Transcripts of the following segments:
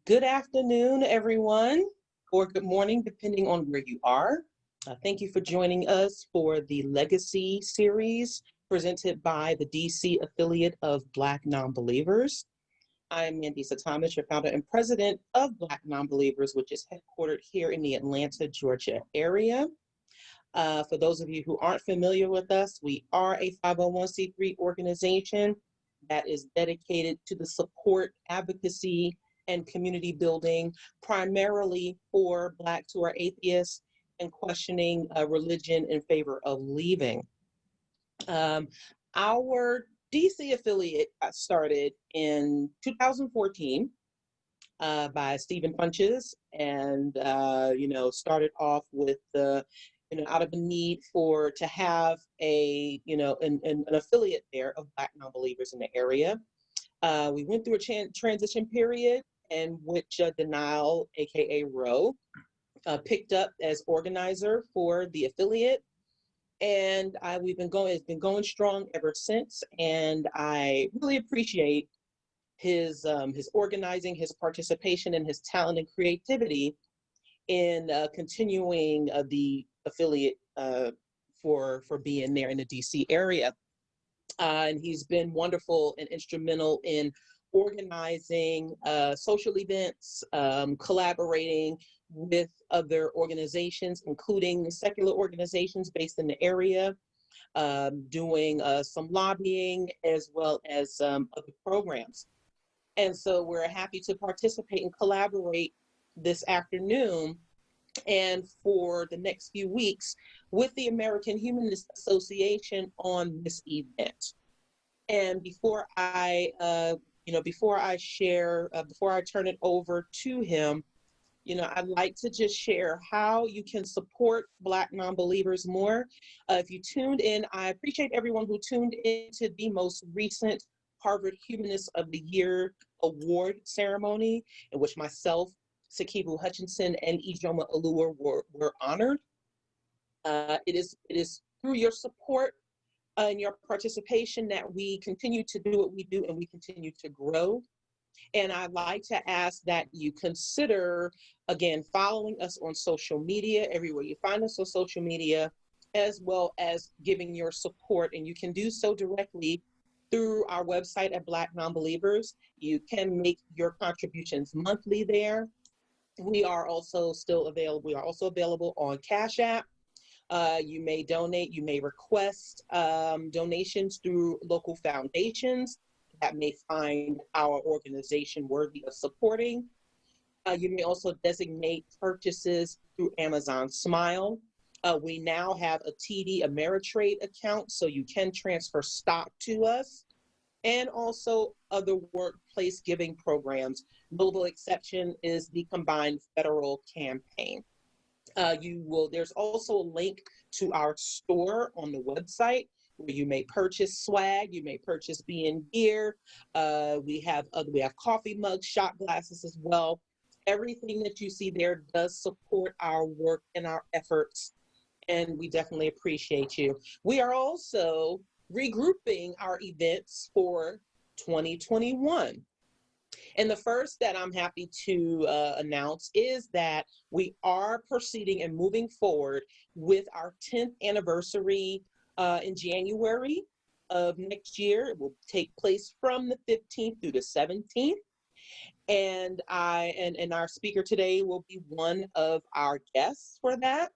Good afternoon, everyone, or good morning, depending on where you are. Thank you for joining us for the Legacy series presented by the DC affiliate of Black Nonbelievers. I'm Mandisa Thomas, your founder and president of Black Nonbelievers, which is headquartered here in the Atlanta, Georgia area. For those of you who aren't familiar with us, we are a 501c3 organization that is dedicated to the support, advocacy, and community building, primarily for Blacks who are atheists and questioning religion in favor of leaving. Our DC affiliate got started in 2014 by Stephen Funches, and started off with the out of a need to have an affiliate there of Black Nonbelievers in the area. We went through a transition period in which Danile, aka Ro, picked up as organizer for the affiliate, and it's been going strong ever since. And I really appreciate his organizing, his participation, and his talent and creativity in continuing the affiliate for being there in the DC area. And he's been wonderful and instrumental in organizing social events, collaborating with other organizations, including secular organizations based in the area, doing some lobbying as well as other programs. And so we're happy to participate and collaborate this afternoon and for the next few weeks with the American Humanist Association on this event. And before I turn it over to him, I'd like to just share how you can support Black Nonbelievers more. If you tuned in, I appreciate everyone who tuned in to the most recent Harvard Humanist of the Year award ceremony, in which myself, Sekibu Hutchinson, and Ijoma Alua were honored. It is through your support and your participation that we continue to do what we do and we continue to grow. And I'd like to ask that you consider, again, following us on social media, everywhere you find us on social media, as well as giving your support. And you can do so directly through our website at Black Nonbelievers. You can make your contributions monthly there. We are also available. We are also available on Cashapp. You may donate. You may request donations through local foundations that may find our organization worthy of supporting. You may also designate purchases through Amazon Smile. We now have a TD Ameritrade account, so you can transfer stock to us, and also other workplace giving programs. Notable exception is the combined federal campaign. There's also a link to our store on the website where you may purchase swag, you may purchase being gear. We have coffee mugs, shot glasses as well. Everything that you see there does support our work and our efforts, and we definitely appreciate you. We are also regrouping our events for 2021. And the first that I'm happy to announce is that we are proceeding and moving forward with our 10th anniversary in January of next year. It will take place from the 15th through the 17th. And our speaker today will be one of our guests for that.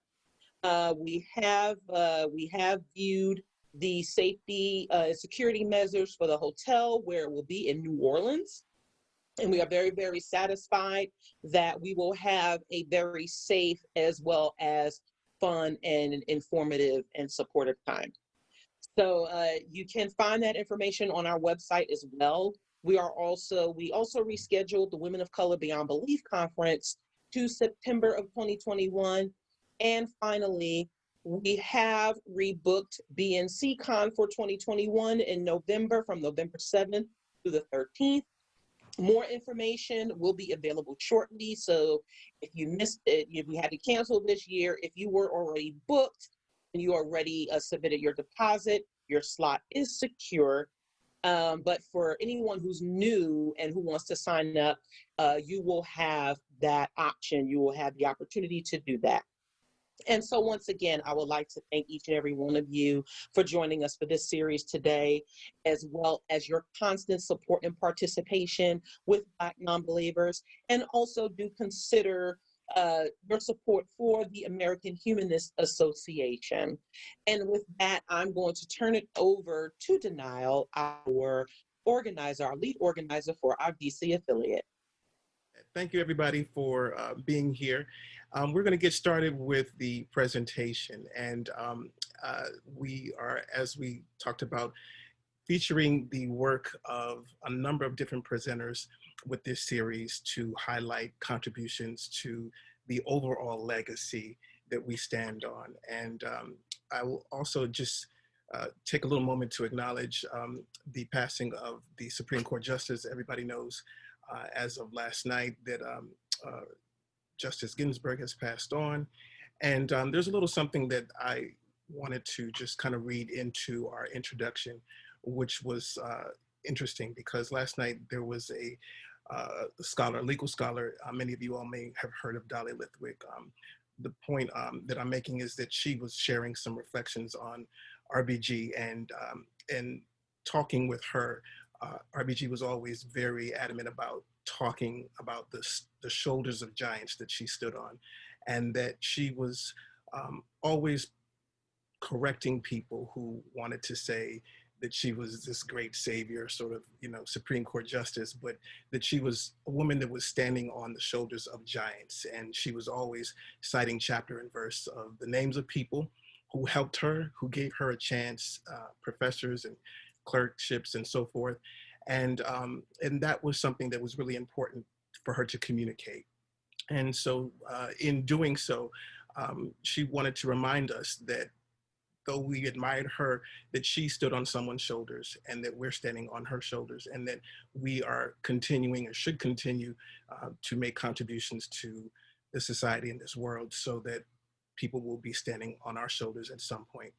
We have viewed the safety security measures for the hotel where it will be in New Orleans. And we are very, very satisfied that we will have a very safe as well as fun and informative and supportive time. So you can find that information on our website as well. We also rescheduled the Women of Color Beyond Belief Conference to September of 2021. And finally, we have rebooked BNC Con for 2021 in November, from November 7th through the 13th. More information will be available shortly. So if you missed it, if we had to cancel this year, if you were already booked and you already submitted your deposit, your slot is secure. But for anyone who's new and who wants to sign up, you will have that option. You will have the opportunity to do that. And so once again, I would like to thank each and every one of you for joining us for this series today, as well as your constant support and participation with Black Nonbelievers. And also do consider your support for the American Humanist Association. And with that, I'm going to turn it over to Danile, our organizer, our lead organizer for our DC affiliate. Thank you, everybody, for being here. We're going to get started with the presentation. And we are, as we talked about, featuring the work of a number of different presenters with this series to highlight contributions to the overall legacy that we stand on. And I will also just take a little moment to acknowledge the passing of the Supreme Court Justice. Everybody knows as of last night that Justice Ginsburg has passed on. And there's a little something that I wanted to just kind of read into our introduction, which was interesting because last night there was a scholar, legal scholar, many of you all may have heard of Dahlia Lithwick. The point that I'm making is that she was sharing some reflections on RBG, and talking with her, RBG was always very adamant about talking about the shoulders of giants that she stood on, and that she was always correcting people who wanted to say that she was this great savior, sort of, you know, Supreme Court justice, but that she was a woman that was standing on the shoulders of giants. And she was always citing chapter and verse of the names of people who helped her, who gave her a chance, professors and clerkships and so forth. And that was something that was really important for her to communicate. And so in doing so, she wanted to remind us that though we admired her, that she stood on someone's shoulders and that we're standing on her shoulders, and that we are continuing or should continue to make contributions to the society in this world so that people will be standing on our shoulders at some point.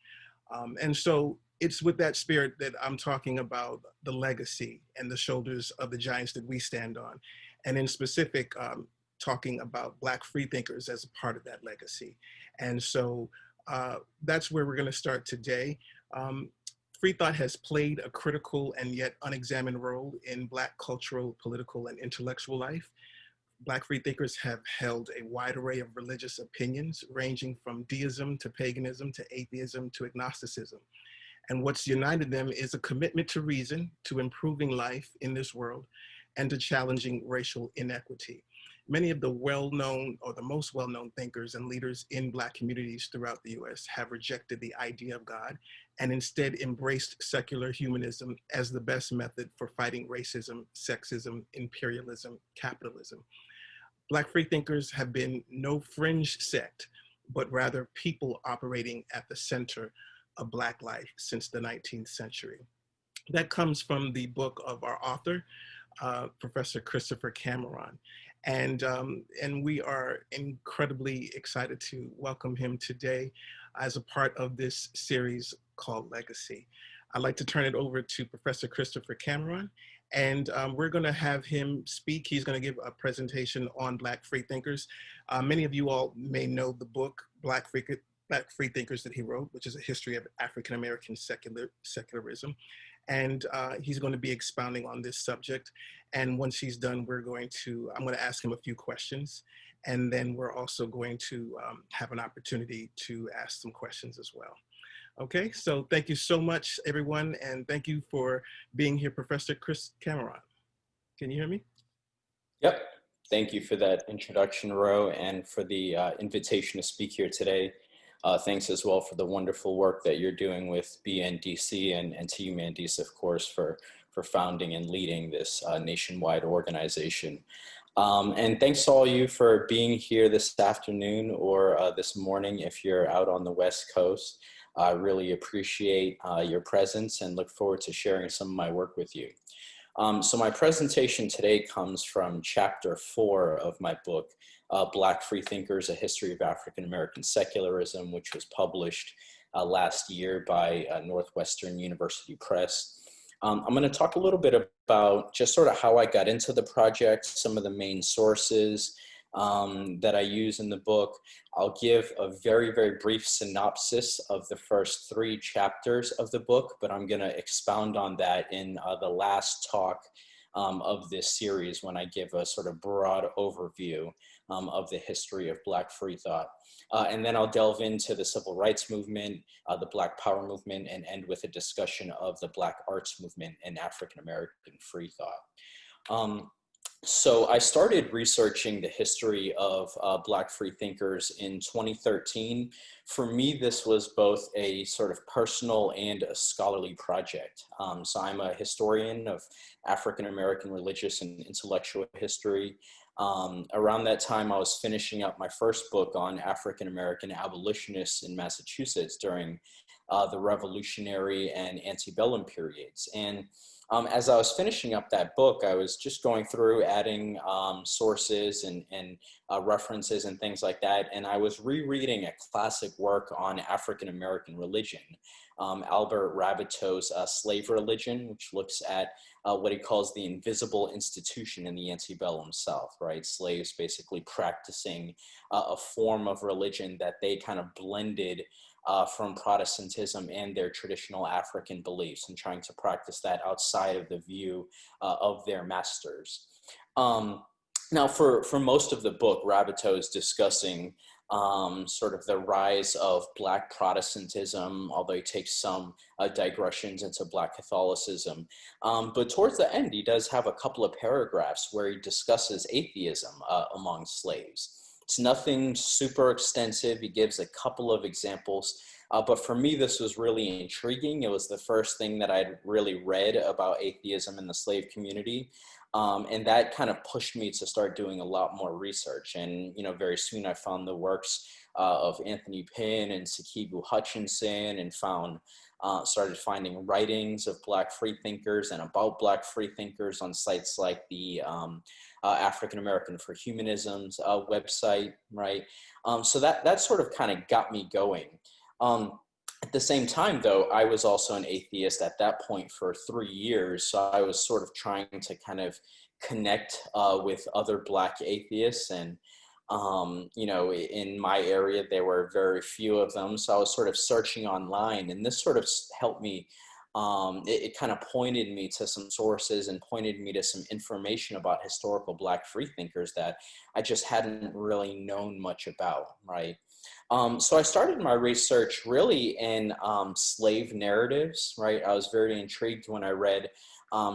And so it's with that spirit that I'm talking about the legacy and the shoulders of the giants that we stand on. And in specific, talking about Black freethinkers as a part of that legacy. And so that's where we're going to start today. Freethought has played a critical and yet unexamined role in Black cultural, political, and intellectual life. Black freethinkers have held a wide array of religious opinions, ranging from deism to paganism to atheism to agnosticism. And what's united them is a commitment to reason, to improving life in this world, and to challenging racial inequity. Many of the well-known or the most well-known thinkers and leaders in Black communities throughout the US have rejected the idea of God and instead embraced secular humanism as the best method for fighting racism, sexism, imperialism, capitalism. Black freethinkers have been no fringe sect, but rather people operating at the center of Black life since the 19th century. That comes from the book of our author, Professor Christopher Cameron. And we are incredibly excited to welcome him today as a part of this series called Legacy. I'd like to turn it over to Professor Christopher Cameron, and we're going to have him speak. He's going to give a presentation on Black freethinkers. Many of you all may know the book, Black Freethinkers, that he wrote, which is a history of African-American secularism. And he's going to be expounding on this subject. And once he's done, I'm going to ask him a few questions. And then we're also going to have an opportunity to ask some questions as well. Okay, so thank you so much, everyone. And thank you for being here, Professor Chris Cameron. Can you hear me? Yep. Thank you for that introduction, Ro, and for the invitation to speak here today. Thanks as well for the wonderful work that you're doing with BNDC and to you, Mandisa, of course, for founding and leading this nationwide organization. And thanks to all you for being here this afternoon or this morning if you're out on the West Coast. I really appreciate your presence and look forward to sharing some of my work with you. So my presentation today comes from chapter 4 of my book, Black Freethinkers, A History of African American Secularism, which was published last year by Northwestern University Press. I'm going to talk a little bit about just sort of how I got into the project, some of the main sources that I use in the book. I'll give a very, very brief synopsis of the first 3 chapters of the book, but I'm going to expound on that in the last talk of this series when I give a sort of broad overview of the history of Black free thought. And then I'll delve into the civil rights movement, the Black Power movement, and end with a discussion of the Black arts movement and African American free thought. So I started researching the history of Black freethinkers in 2013. For me, this was both a sort of personal and a scholarly project. So I'm a historian of African American religious and intellectual history. Around that time, I was finishing up my first book on African American abolitionists in Massachusetts during the Revolutionary and antebellum periods. And as I was finishing up that book, I was just going through adding sources and references and things like that. And I was rereading a classic work on African American religion, Albert Rabbitoe's Slave Religion, which looks at what he calls the invisible institution in the antebellum South, right? Slaves basically practicing a form of religion that they kind of blended from Protestantism and their traditional African beliefs, and trying to practice that outside of the view of their masters. Now, for most of the book, Rabbitoe is discussing sort of the rise of Black Protestantism, although he takes some digressions into Black Catholicism. But towards the end, he does have a couple of paragraphs where he discusses atheism among slaves. It's nothing super extensive. He gives a couple of examples. But for me, this was really intriguing. It was the first thing that I'd really read about atheism in the slave community. And that kind of pushed me to start doing a lot more research. And, you know, very soon I found the works of Anthony Pinn and Sekibu Hutchinson, and started finding writings of Black freethinkers and about Black freethinkers on sites like the African American for Humanism's website, right? So that sort of kind of got me going. At the same time, though, I was also an atheist at that point for 3 years. So I was sort of trying to kind of connect with other Black atheists. And, you know, in my area, there were very few of them. So I was sort of searching online, and this sort of helped me. It kind of pointed me to some sources and pointed me to some information about historical Black freethinkers that I just hadn't really known much about, right? So I started my research really in slave narratives, right? I was very intrigued when I read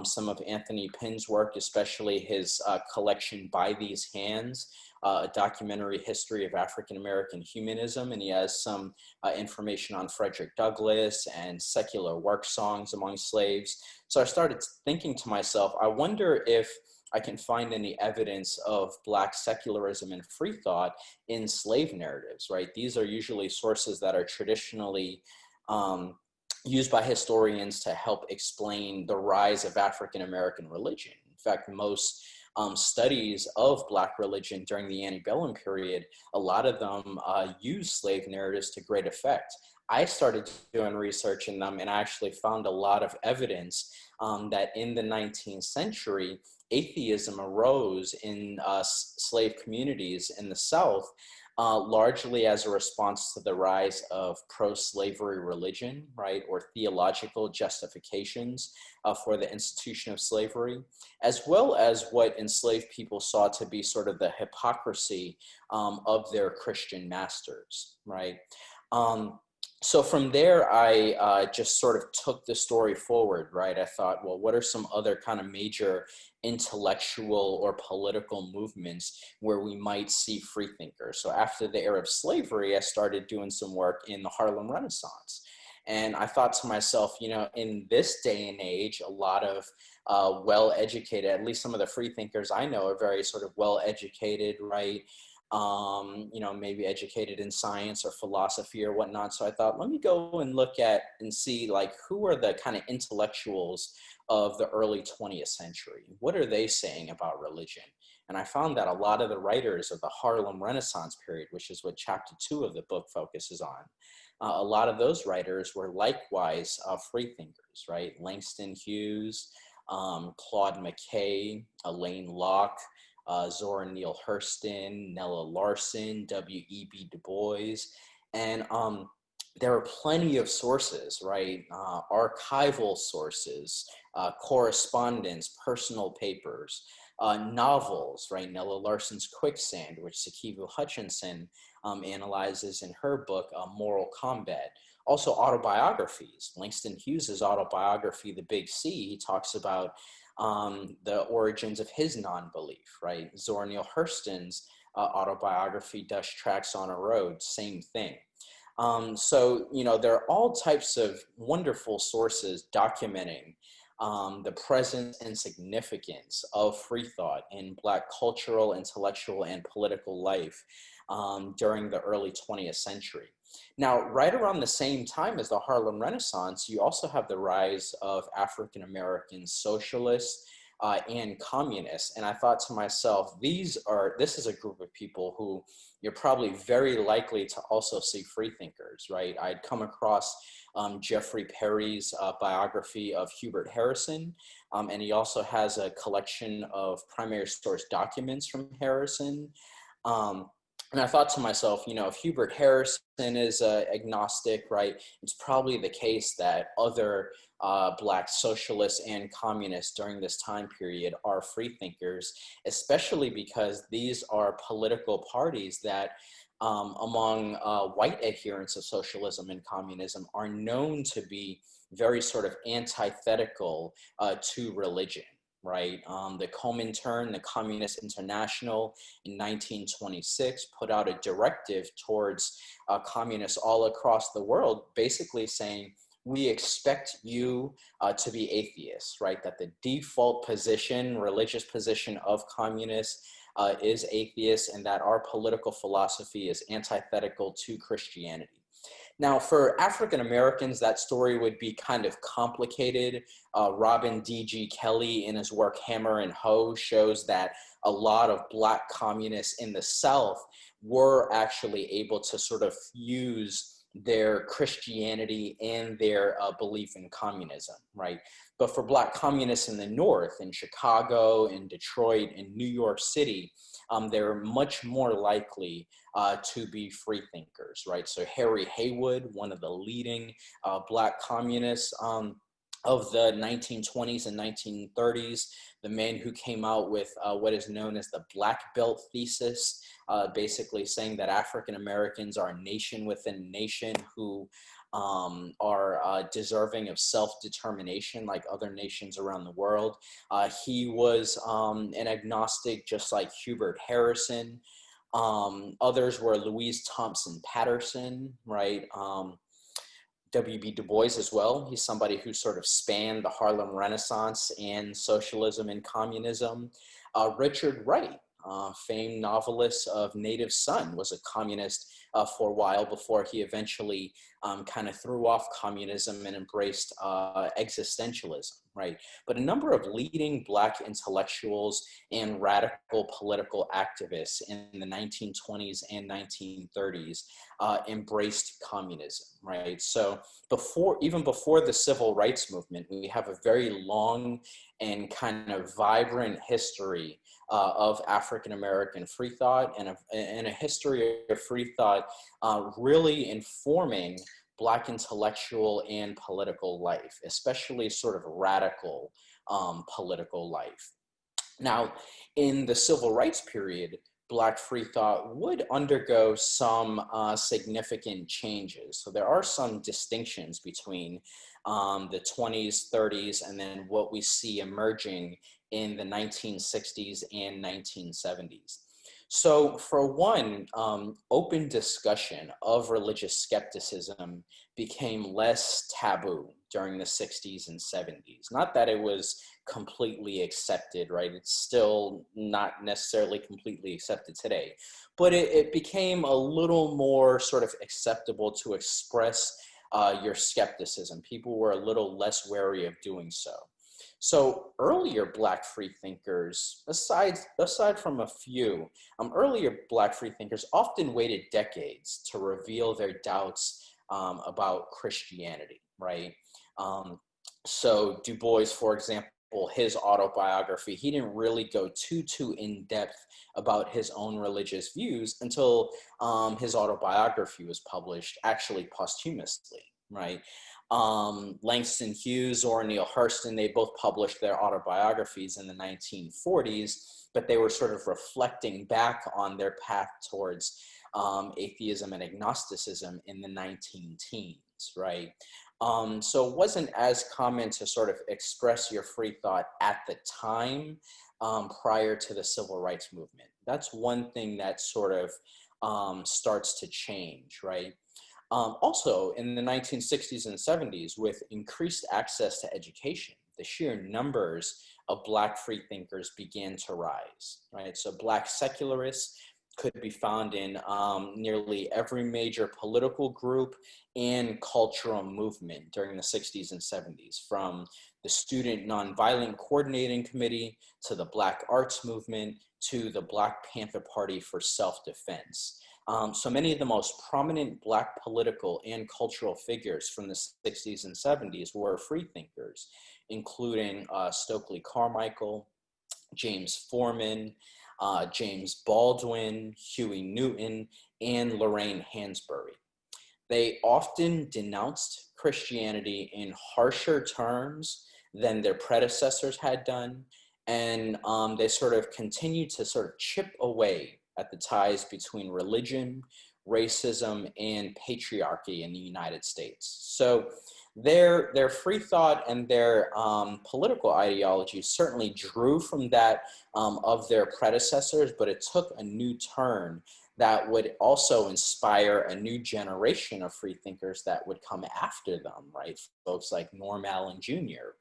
some of Anthony Pinn's work, especially his collection By These Hands, a documentary history of African American humanism. And he has some information on Frederick Douglass and secular work songs among slaves. So I started thinking to myself, I wonder if I can find any evidence of Black secularism and free thought in slave narratives, right? These are usually sources that are traditionally used by historians to help explain the rise of African American religion. In fact, most studies of Black religion during the antebellum period, a lot of them use slave narratives to great effect. I started doing research in them, and I actually found a lot of evidence that in the 19th century, atheism arose in slave communities in the South, largely as a response to the rise of pro-slavery religion, right, or theological justifications for the institution of slavery, as well as what enslaved people saw to be sort of the hypocrisy of their Christian masters, right? So from there, I just sort of took the story forward, right? I thought, well, what are some other kind of major intellectual or political movements where we might see freethinkers? So after the era of slavery, I started doing some work in the Harlem Renaissance. And I thought to myself, you know, in this day and age, a lot of well-educated, at least some of the freethinkers I know are very sort of well-educated, right? You know, maybe educated in science or philosophy or whatnot. So I thought, let me go and look at and see, like, who are the kind of intellectuals of the early 20th century? What are they saying about religion? And I found that a lot of the writers of the Harlem Renaissance period, which is what chapter 2 of the book focuses on, a lot of those writers were likewise freethinkers, right? Langston Hughes, Claude McKay, Elaine Locke, Zora Neale Hurston, Nella Larson, W.E.B. Du Bois. And there are plenty of sources, right? Archival sources, correspondence, personal papers, novels, right? Nella Larson's Quicksand, which Sikivu Hutchinson analyzes in her book, Moral Combat. Also autobiographies. Langston Hughes's autobiography, The Big C, he talks about the origins of his non-belief, right? Zora Neale Hurston's autobiography, Dust Tracks on a Road, same thing. So, you know, there are all types of wonderful sources documenting the presence and significance of free thought in Black cultural, intellectual, and political life during the early 20th century. Now, right around the same time as the Harlem Renaissance, you also have the rise of African-American socialists and communists. And I thought to myself, this is a group of people who you're probably very likely to also see freethinkers, right? I'd come across Jeffrey Perry's biography of Hubert Harrison, and he also has a collection of primary source documents from Harrison. And I thought to myself, you know, if Hubert Harrison is agnostic, right, it's probably the case that other Black socialists and communists during this time period are freethinkers, especially because these are political parties that among white adherents of socialism and communism are known to be very sort of antithetical to religion. Right, the Comintern, the Communist International in 1926 put out a directive towards communists all across the world, basically saying, we expect you to be atheists, right? That the default position, religious position of communists is atheist, and that our political philosophy is antithetical to Christianity. Now, for African Americans, that story would be kind of complicated. Robin D.G. Kelly, in his work Hammer and Hoe, shows that a lot of Black communists in the South were actually able to sort of fuse their Christianity and their belief in communism, right? But for Black communists in the North, in Chicago, in Detroit, in New York City, they're much more likely to be freethinkers, right? So Harry Haywood, one of the leading Black communists of the 1920s and 1930s, the man who came out with what is known as the Black Belt thesis, basically saying that African Americans are a nation within a nation who are deserving of self-determination like other nations around the world. He was an agnostic, just like Hubert Harrison. Others were Louise Thompson Patterson, right? W.B. Du Bois as well. He's somebody who sort of spanned the Harlem Renaissance and socialism and communism. Richard Wright, famed novelist of Native Son, was a communist for a while before he eventually kind of threw off communism and embraced existentialism, right? But a number of leading Black intellectuals and radical political activists in the 1920s and 1930s embraced communism, right? So even before the civil rights movement, we have a very long and kind of vibrant history of African-American free thought and a history of free thought really informing Black intellectual and political life, especially sort of radical political life. Now, in the civil rights period, Black free thought would undergo some significant changes. So there are some distinctions between the 20s, 30s, and then what we see emerging in the 1960s and 1970s. So for one, open discussion of religious skepticism became less taboo during the 60s and 70s. Not that it was completely accepted, right? It's still not necessarily completely accepted today, but it became a little more sort of acceptable to express your skepticism. People were a little less wary of doing so. So earlier Black freethinkers, aside from a few, earlier Black freethinkers often waited decades to reveal their doubts about Christianity, right? So Du Bois, for example, his autobiography, he didn't really go too in depth about his own religious views until his autobiography was published, actually posthumously, right? Langston Hughes or Neil Hurston, they both published their autobiographies in the 1940s, but they were sort of reflecting back on their path towards atheism and agnosticism in the 19 teens, right? So it wasn't as common to sort of express your free thought at the time prior to the civil rights movement. That's one thing that sort of starts to change, right? Also, in the 1960s and 70s, with increased access to education, the sheer numbers of Black freethinkers began to rise, right? So Black secularists could be found in nearly every major political group and cultural movement during the 60s and 70s, from the Student Nonviolent Coordinating Committee to the Black Arts Movement to the Black Panther Party for Self-Defense. So many of the most prominent Black political and cultural figures from the 60s and 70s were freethinkers, including Stokely Carmichael, James Forman, James Baldwin, Huey Newton, and Lorraine Hansberry. They often denounced Christianity in harsher terms than their predecessors had done, and they sort of continued to sort of chip away at the ties between religion, racism, and patriarchy in the United States. So their free thought and their political ideology certainly drew from that of their predecessors, but it took a new turn that would also inspire a new generation of freethinkers that would come after them, right? Folks like Norm Allen Jr.,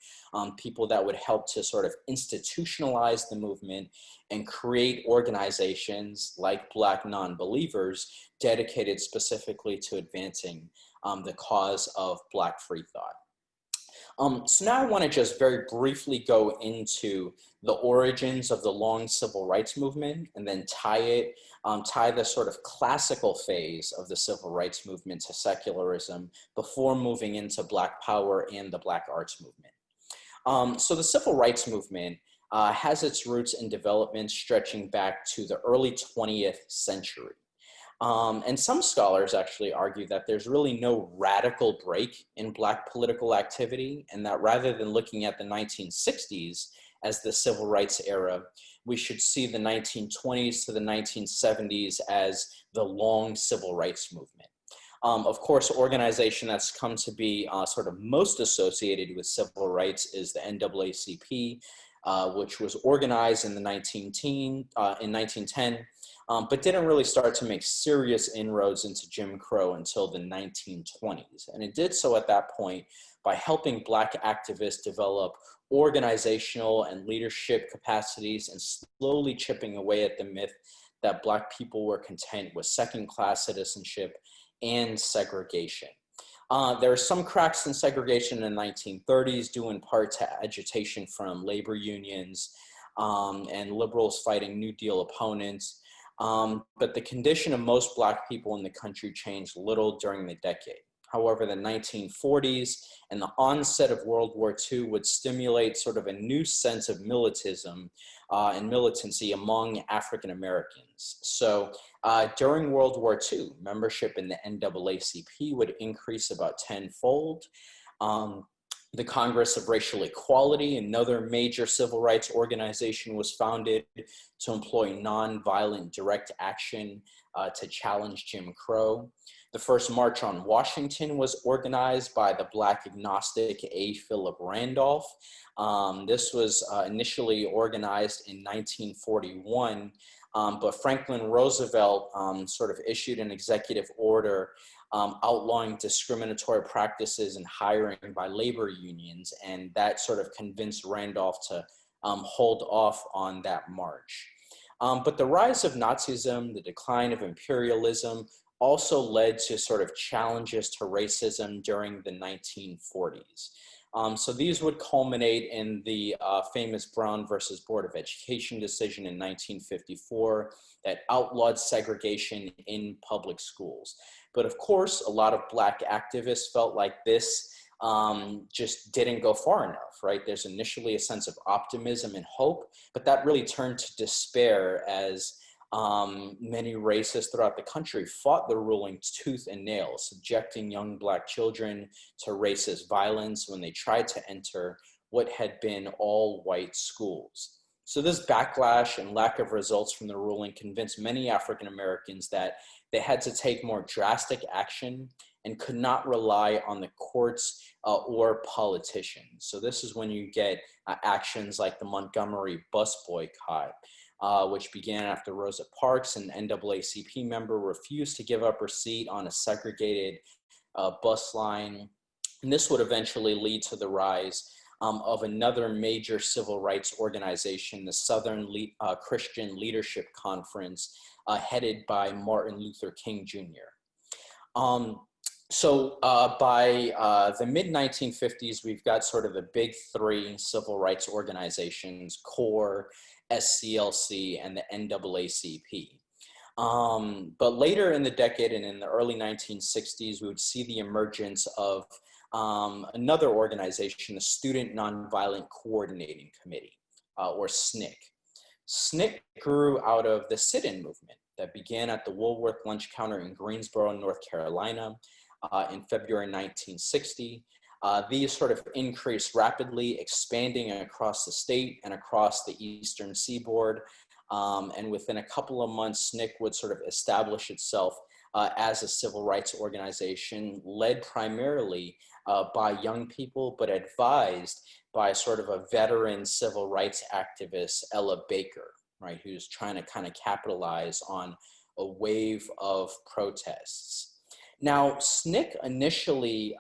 people that would help to sort of institutionalize the movement and create organizations like Black Nonbelievers dedicated specifically to advancing the cause of Black free thought. So now I want to just very briefly go into the origins of the long civil rights movement and then tie the sort of classical phase of the civil rights movement to secularism before moving into Black power and the Black arts movement. So the civil rights movement has its roots in development stretching back to the early 20th century. And some scholars actually argue that there's really no radical break in Black political activity, and that rather than looking at the 1960s as the civil rights era, we should see the 1920s to the 1970s as the long civil rights movement. Of course, organization that's come to be sort of most associated with civil rights is the NAACP, which was organized in the 1910, but didn't really start to make serious inroads into Jim Crow until the 1920s. And it did so at that point by helping Black activists develop organizational and leadership capacities and slowly chipping away at the myth that Black people were content with second-class citizenship and segregation. There are some cracks in segregation in the 1930s due in part to agitation from labor unions and liberals fighting New Deal opponents. But the condition of most Black people in the country changed little during the decade. However, the 1940s and the onset of World War II would stimulate sort of a new sense of militancy and militancy among African Americans. So during World War II, membership in the NAACP would increase about tenfold. The Congress of Racial Equality, another major civil rights organization, was founded to employ nonviolent direct action to challenge Jim Crow. The first March on Washington was organized by the Black agnostic A. Philip Randolph. This was initially organized in 1941, but Franklin Roosevelt sort of issued an executive order outlawing discriminatory practices and hiring by labor unions, and that sort of convinced Randolph to hold off on that march. But the rise of Nazism, the decline of imperialism, also led to sort of challenges to racism during the 1940s. So these would culminate in the famous Brown versus Board of Education decision in 1954 that outlawed segregation in public schools. But of course, a lot of Black activists felt like this just didn't go far enough, right? There's initially a sense of optimism and hope, but that really turned to despair as many racists throughout the country fought the ruling tooth and nail, subjecting young Black children to racist violence when they tried to enter what had been all white schools. So this backlash and lack of results from the ruling convinced many African Americans that they had to take more drastic action and could not rely on the courts or politicians. So this is when you get actions like the Montgomery bus boycott, which began after Rosa Parks, an NAACP member, refused to give up her seat on a segregated bus line. And this would eventually lead to the rise of another major civil rights organization, the Southern Christian Leadership Conference, headed by Martin Luther King Jr. So by the mid-1950s, we've got sort of the big three civil rights organizations: CORE, SCLC, and the NAACP. But later in the decade and in the early 1960s, we would see the emergence of another organization, the Student Nonviolent Coordinating Committee, or SNCC. SNCC grew out of the sit-in movement that began at the Woolworth lunch counter in Greensboro, North Carolina, in February 1960. These sort of increased rapidly, expanding across the state and across the Eastern Seaboard. And within a couple of months, SNCC would sort of establish itself as a civil rights organization led primarily by young people, but advised by sort of a veteran civil rights activist, Ella Baker, right, who's trying to kind of capitalize on a wave of protests. Now, SNCC initially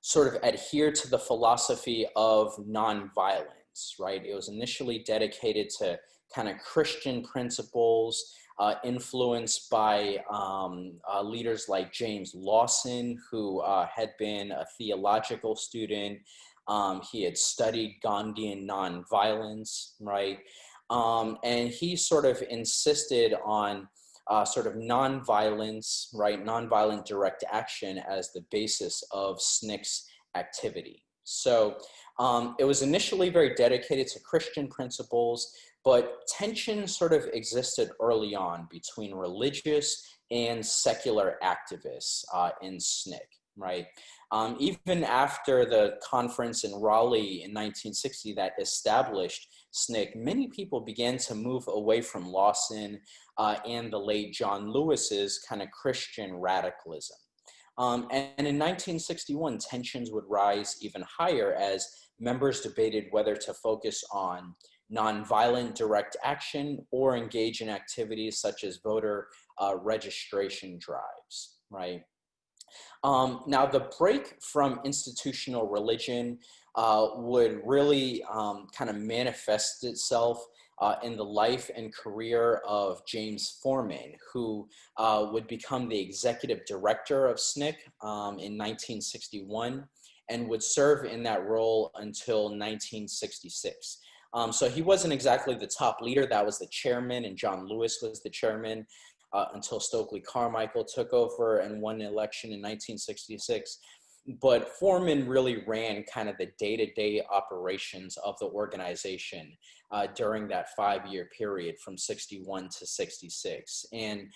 sort of adhered to the philosophy of nonviolence, right? It was initially dedicated to kind of Christian principles, influenced by leaders like James Lawson, who had been a theological student. He had studied Gandhian nonviolence, right? And he sort of insisted on sort of nonviolence, right? Nonviolent direct action as the basis of SNCC's activity. So it was initially very dedicated to Christian principles, but tension sort of existed early on between religious and secular activists in SNCC, right? Even after the conference in Raleigh in 1960 that established SNCC, many people began to move away from Lawson and the late John Lewis's kind of Christian radicalism. And in 1961, tensions would rise even higher as members debated whether to focus on nonviolent direct action or engage in activities such as voter registration drives, right? Now, the break from institutional religion would really kind of manifest itself in the life and career of James Forman, who would become the executive director of SNCC in 1961 and would serve in that role until 1966. So he wasn't exactly the top leader. That was the chairman, and John Lewis was the chairman until Stokely Carmichael took over and won an election in 1966. But Forman really ran kind of the day-to-day operations of the organization during that 5-year period from 61 to 66. And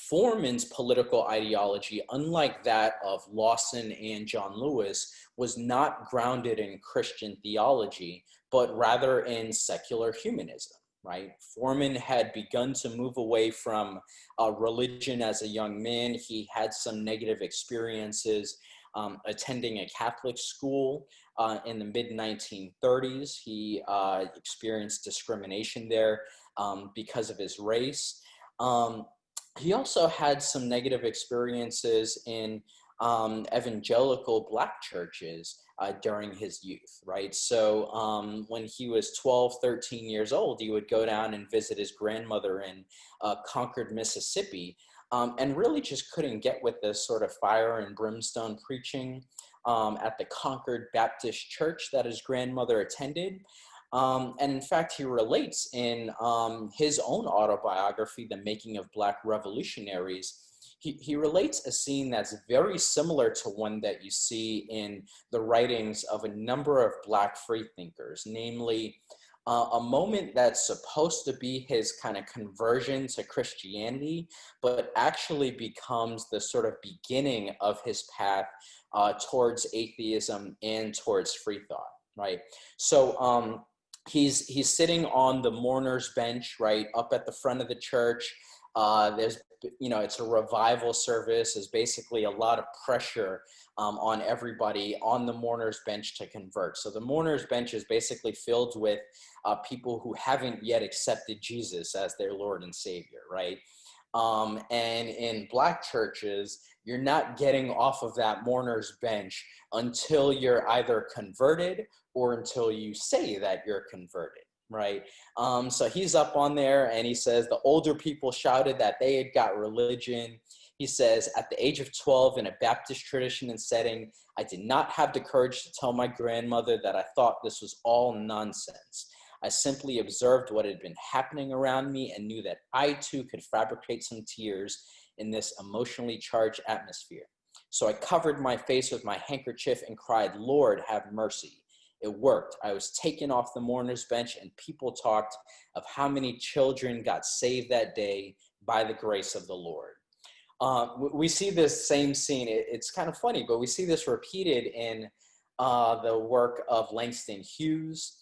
Forman's political ideology, unlike that of Lawson and John Lewis, was not grounded in Christian theology, but rather in secular humanism, right? Forman had begun to move away from religion as a young man. He had some negative experiences attending a Catholic school in the mid-1930s. He experienced discrimination there because of his race. He also had some negative experiences in evangelical Black churches during his youth, right? So when he was 12, 13 years old, he would go down and visit his grandmother in Concord, Mississippi, and really just couldn't get with this sort of fire and brimstone preaching at the Concord Baptist Church that his grandmother attended. And in fact, he relates in his own autobiography, The Making of Black Revolutionaries, he relates a scene that's very similar to one that you see in the writings of a number of Black freethinkers, namely a moment that's supposed to be his kind of conversion to Christianity, but actually becomes the sort of beginning of his path towards atheism and towards free thought, right? So he's sitting on the mourner's bench, right, up at the front of the church. There's, it's a revival service. There's basically a lot of pressure on everybody on the mourner's bench to convert. So the mourner's bench is basically filled with people who haven't yet accepted Jesus as their Lord and Savior, right? And in Black churches, you're not getting off of that mourner's bench until you're either converted or until you say that you're converted, right? So he's up on there and he says, the older people shouted that they had got religion. He says, at the age of 12 in a Baptist tradition and setting, I did not have the courage to tell my grandmother that I thought this was all nonsense. I simply observed what had been happening around me and knew that I too could fabricate some tears in this emotionally charged atmosphere. So I covered my face with my handkerchief and cried, Lord, have mercy. It worked. I was taken off the mourner's bench and people talked of how many children got saved that day by the grace of the Lord. We see this same scene. It's kind of funny, but we see this repeated in the work of Langston Hughes,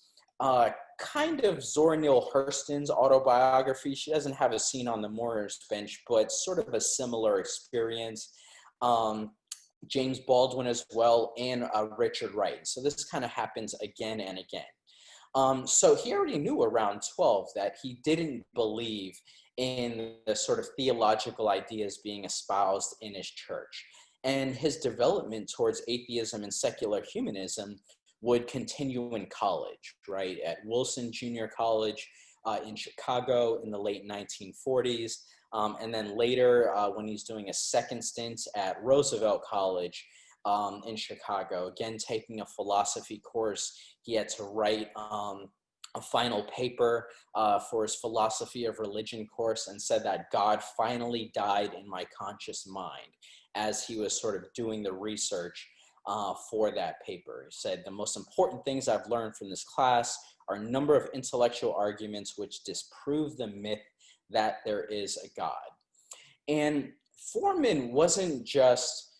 kind of Zora Neale Hurston's autobiography. She doesn't have a scene on the mourner's bench, but sort of a similar experience. James Baldwin as well, and Richard Wright. So this kind of happens again and again. So he already knew around 12 that he didn't believe in the sort of theological ideas being espoused in his church. And his development towards atheism and secular humanism would continue in college, right? At Wilson Junior College in Chicago in the late 1940s. And then later, when he's doing a second stint at Roosevelt College in Chicago, again, taking a philosophy course, he had to write a final paper for his philosophy of religion course and said that God finally died in my conscious mind as he was sort of doing the research for that paper. He said, the most important things I've learned from this class are a number of intellectual arguments which disprove the myth that there is a God. And Foreman wasn't just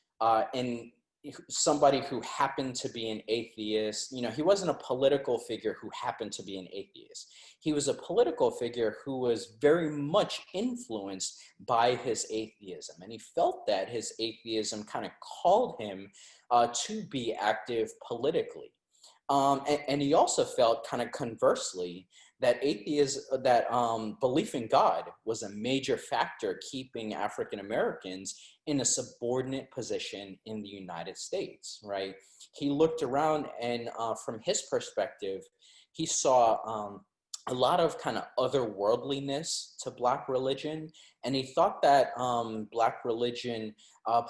somebody who happened to be an atheist. He wasn't a political figure who happened to be an atheist. He was a political figure who was very much influenced by his atheism. And he felt that his atheism kind of called him to be active politically. And he also felt kind of conversely that belief in God was a major factor keeping African Americans in a subordinate position in the United States, right? He looked around and from his perspective, he saw a lot of kind of otherworldliness to Black religion. And he thought that Black religion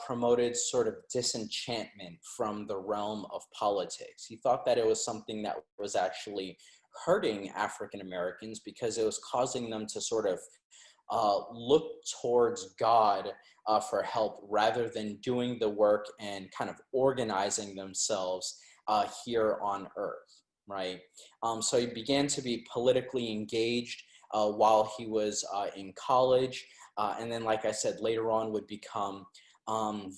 promoted sort of disenchantment from the realm of politics. He thought that it was something that was actually hurting African Americans because it was causing them to sort of look towards God for help rather than doing the work and kind of organizing themselves here on earth, right? So he began to be politically engaged while he was in college. And then, like I said, later on would become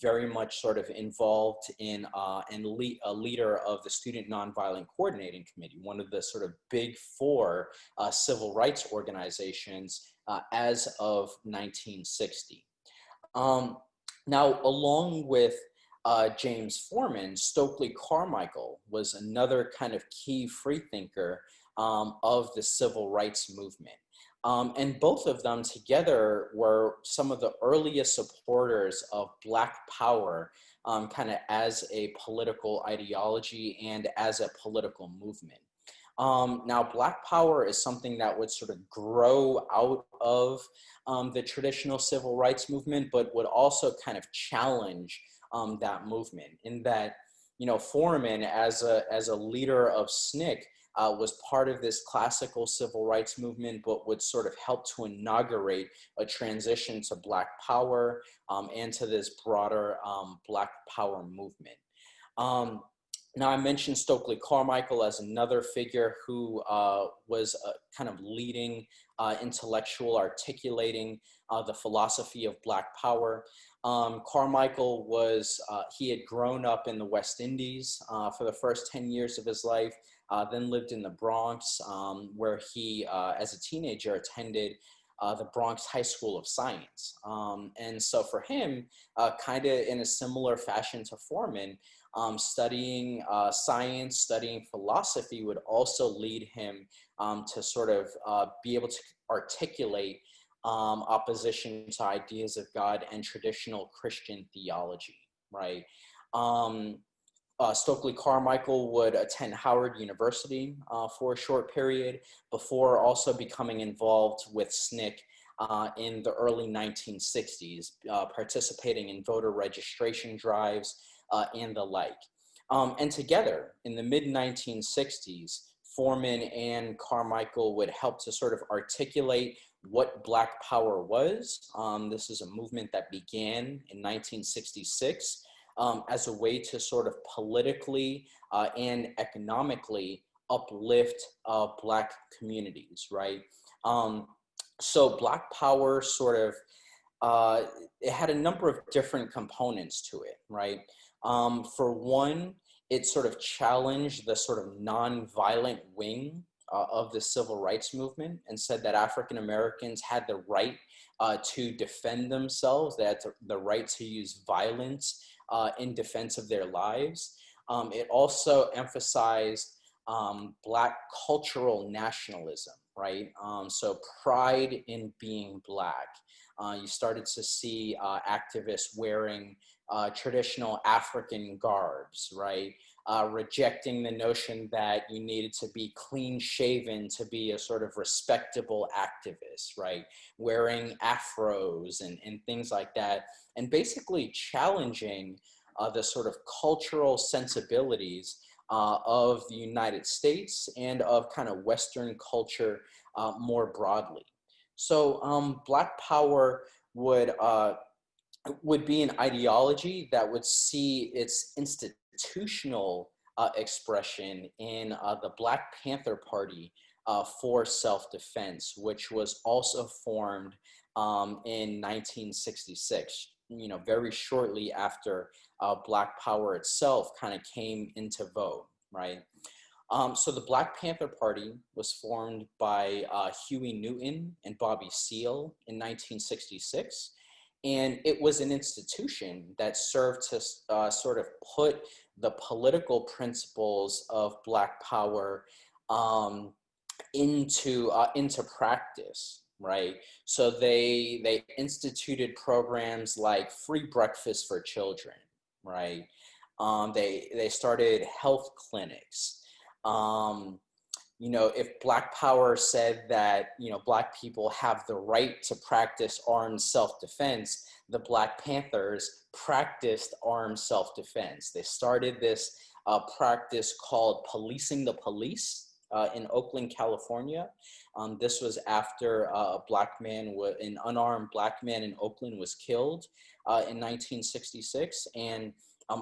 very much sort of involved in and a leader of the Student Nonviolent Coordinating Committee, one of the sort of big four civil rights organizations as of 1960. Now, along with James Foreman, Stokely Carmichael was another kind of key freethinker of the civil rights movement. And both of them together were some of the earliest supporters of Black power kind of as a political ideology and as a political movement. Now, Black power is something that would sort of grow out of the traditional civil rights movement, but would also kind of challenge that movement in that Foreman, as a leader of SNCC, was part of this classical civil rights movement, but would sort of help to inaugurate a transition to Black Power and to this broader Black Power movement. Now, I mentioned Stokely Carmichael as another figure who was a kind of leading intellectual articulating the philosophy of Black Power. Carmichael he had grown up in the West Indies for the first 10 years of his life, then lived in the Bronx, where he, as a teenager, attended the Bronx High School of Science. And so for him, kind of in a similar fashion to Foreman, studying science, studying philosophy would also lead him to sort of be able to articulate opposition to ideas of God and traditional Christian theology, right? Stokely Carmichael would attend Howard University for a short period before also becoming involved with SNCC in the early 1960s, participating in voter registration drives and the like. And together in the mid-1960s, Foreman and Carmichael would help to sort of articulate what Black Power was. This is a movement that began in 1966 as a way to sort of politically and economically uplift Black communities, right? So Black Power sort of, it had a number of different components to it, right? For one, it sort of challenged the sort of nonviolent wing of the civil rights movement and said that African Americans had the right to defend themselves, they had the right to use violence in defense of their lives. It also emphasized Black cultural nationalism, right? So pride in being Black. You started to see activists wearing traditional African garbs, right? Rejecting the notion that you needed to be clean shaven to be a sort of respectable activist, right? Wearing afros and things like that. And basically challenging the sort of cultural sensibilities of the United States and of kind of Western culture more broadly. So Black Power would be an ideology that would see its institutional expression in the Black Panther Party for self-defense, which was also formed in 1966, very shortly after Black Power itself kind of came into vogue, right? So the Black Panther Party was formed by Huey Newton and Bobby Seale in 1966. And it was an institution that served to sort of put the political principles of Black Power into practice, right? So they instituted programs like free breakfast for children, right? They started health clinics. If Black Power said that, Black people have the right to practice armed self-defense, the Black Panthers practiced armed self-defense. They started this practice called policing the police in Oakland, California. This was after an unarmed Black man in Oakland was killed in 1966. And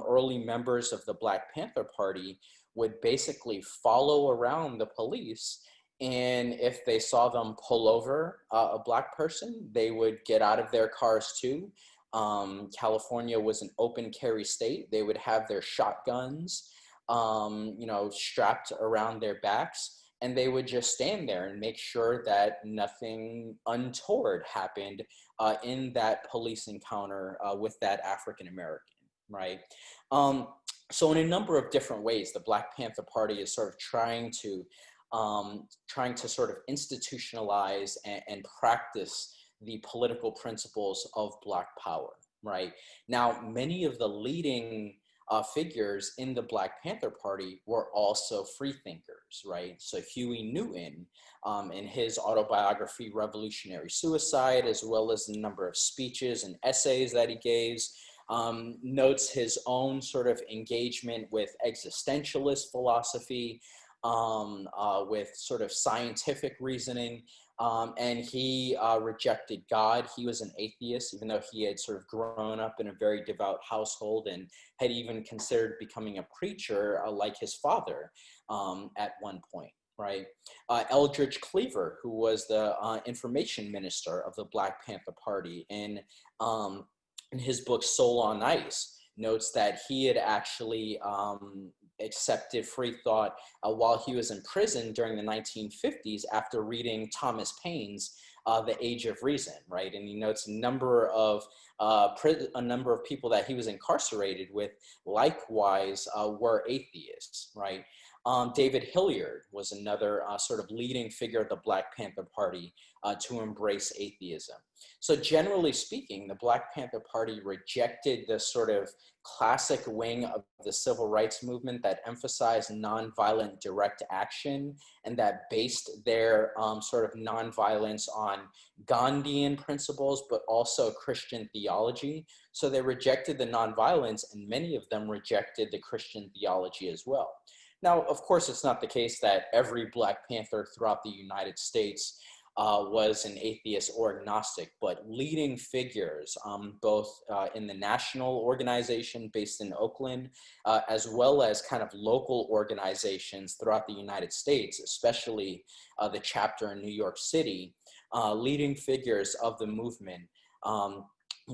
early members of the Black Panther Party would basically follow around the police, and if they saw them pull over a Black person, they would get out of their cars too. California was an open carry state. They would have their shotguns, strapped around their backs, and they would just stand there and make sure that nothing untoward happened in that police encounter with that African American, right? So in a number of different ways, the Black Panther Party is sort of trying to sort of institutionalize and practice the political principles of Black Power, right? Now, many of the leading figures in the Black Panther Party were also freethinkers, right? So Huey Newton, in his autobiography, Revolutionary Suicide, as well as a number of speeches and essays that he gave, notes his own sort of engagement with existentialist philosophy, with sort of scientific reasoning, and he rejected God. He was an atheist, even though he had sort of grown up in a very devout household and had even considered becoming a preacher like his father at one point. Right. Eldridge Cleaver, who was the information minister of the Black Panther Party, in his book Soul on Ice, notes that he had actually accepted free thought while he was in prison during the 1950s after reading Thomas Paine's The Age of Reason, right? And he notes a number of people that he was incarcerated with likewise were atheists, right? David Hilliard was another sort of leading figure of the Black Panther Party to embrace atheism. So generally speaking, the Black Panther Party rejected the sort of classic wing of the civil rights movement that emphasized nonviolent direct action and that based their sort of nonviolence on Gandhian principles, but also Christian theology. So they rejected the nonviolence, and many of them rejected the Christian theology as well. Now, of course, it's not the case that every Black Panther throughout the United States was an atheist or agnostic, but leading figures, both in the national organization based in Oakland, as well as kind of local organizations throughout the United States, especially the chapter in New York City, leading figures of the movement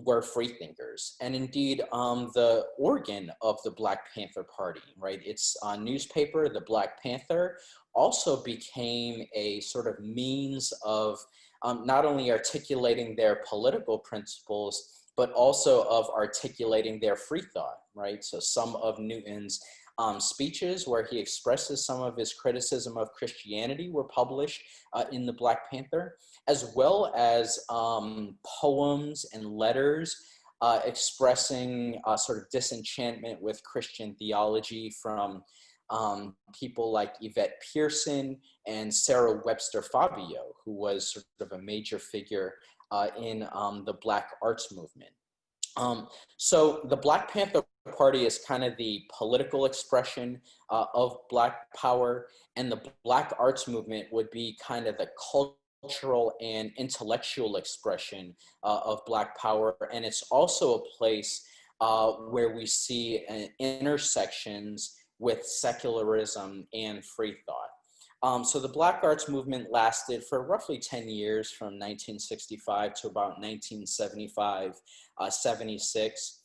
were freethinkers. And indeed, the organ of the Black Panther Party, right? Its newspaper, the Black Panther, also became a sort of means of not only articulating their political principles, but also of articulating their free thought, right? So some of Newton's speeches where he expresses some of his criticism of Christianity were published in the Black Panther, as well as poems and letters expressing sort of disenchantment with Christian theology from people like Yvette Pearson and Sarah Webster Fabio, who was sort of a major figure in the Black arts movement. So the Black Panther Party is kind of the political expression of Black power, and the Black arts movement would be kind of the cultural and intellectual expression of Black power. And it's also a place where we see intersections with secularism and free thought. So the Black arts movement lasted for roughly 10 years from 1965 to about 1975, 76.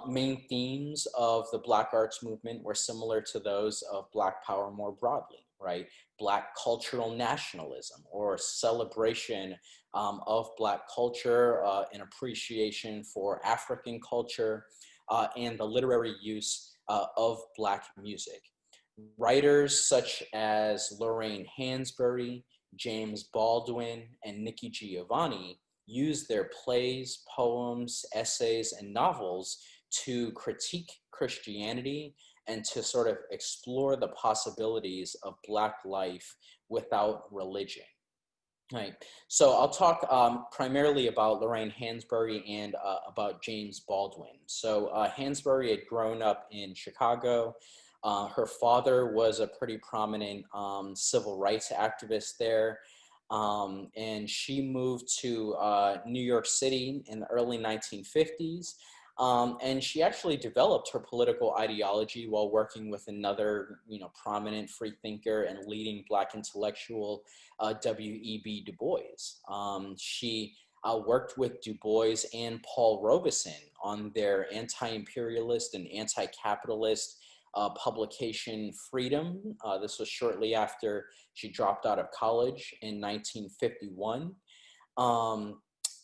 Main themes of the Black arts movement were similar to those of Black power more broadly, right? Black cultural nationalism, or celebration of Black culture, and appreciation for African culture, and the literary use of Black music. Writers such as Lorraine Hansberry, James Baldwin, and Nikki Giovanni used their plays, poems, essays, and novels to critique Christianity and to sort of explore the possibilities of Black life without religion. Right. So I'll talk primarily about Lorraine Hansberry and about James Baldwin. So Hansberry had grown up in Chicago. Her father was a pretty prominent civil rights activist there. And she moved to New York City in the early 1950s. And she actually developed her political ideology while working with another, prominent free thinker and leading Black intellectual, W.E.B. Du Bois. She worked with Du Bois and Paul Robeson on their anti-imperialist and anti-capitalist publication Freedom. This was shortly after she dropped out of college in 1951.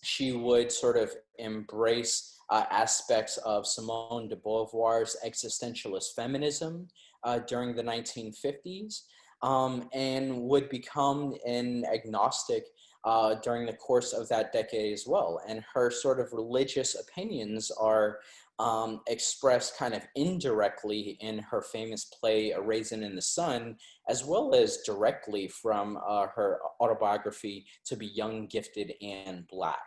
She would sort of embrace aspects of Simone de Beauvoir's existentialist feminism during the 1950s, and would become an agnostic during the course of that decade as well. And her sort of religious opinions are expressed kind of indirectly in her famous play, A Raisin in the Sun, as well as directly from her autobiography, To Be Young, Gifted, and Black.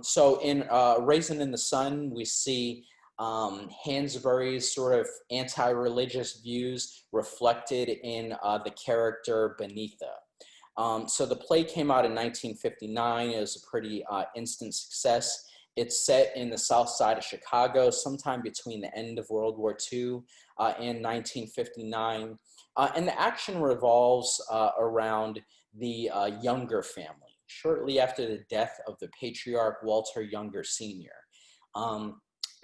So in Raisin in the Sun, we see Hansberry's sort of anti-religious views reflected in the character Benita. So the play came out in 1959. It was a pretty instant success. It's set in the south side of Chicago, sometime between the end of World War II and 1959. And the action revolves around the Younger family, shortly after the death of the patriarch Walter Younger Sr.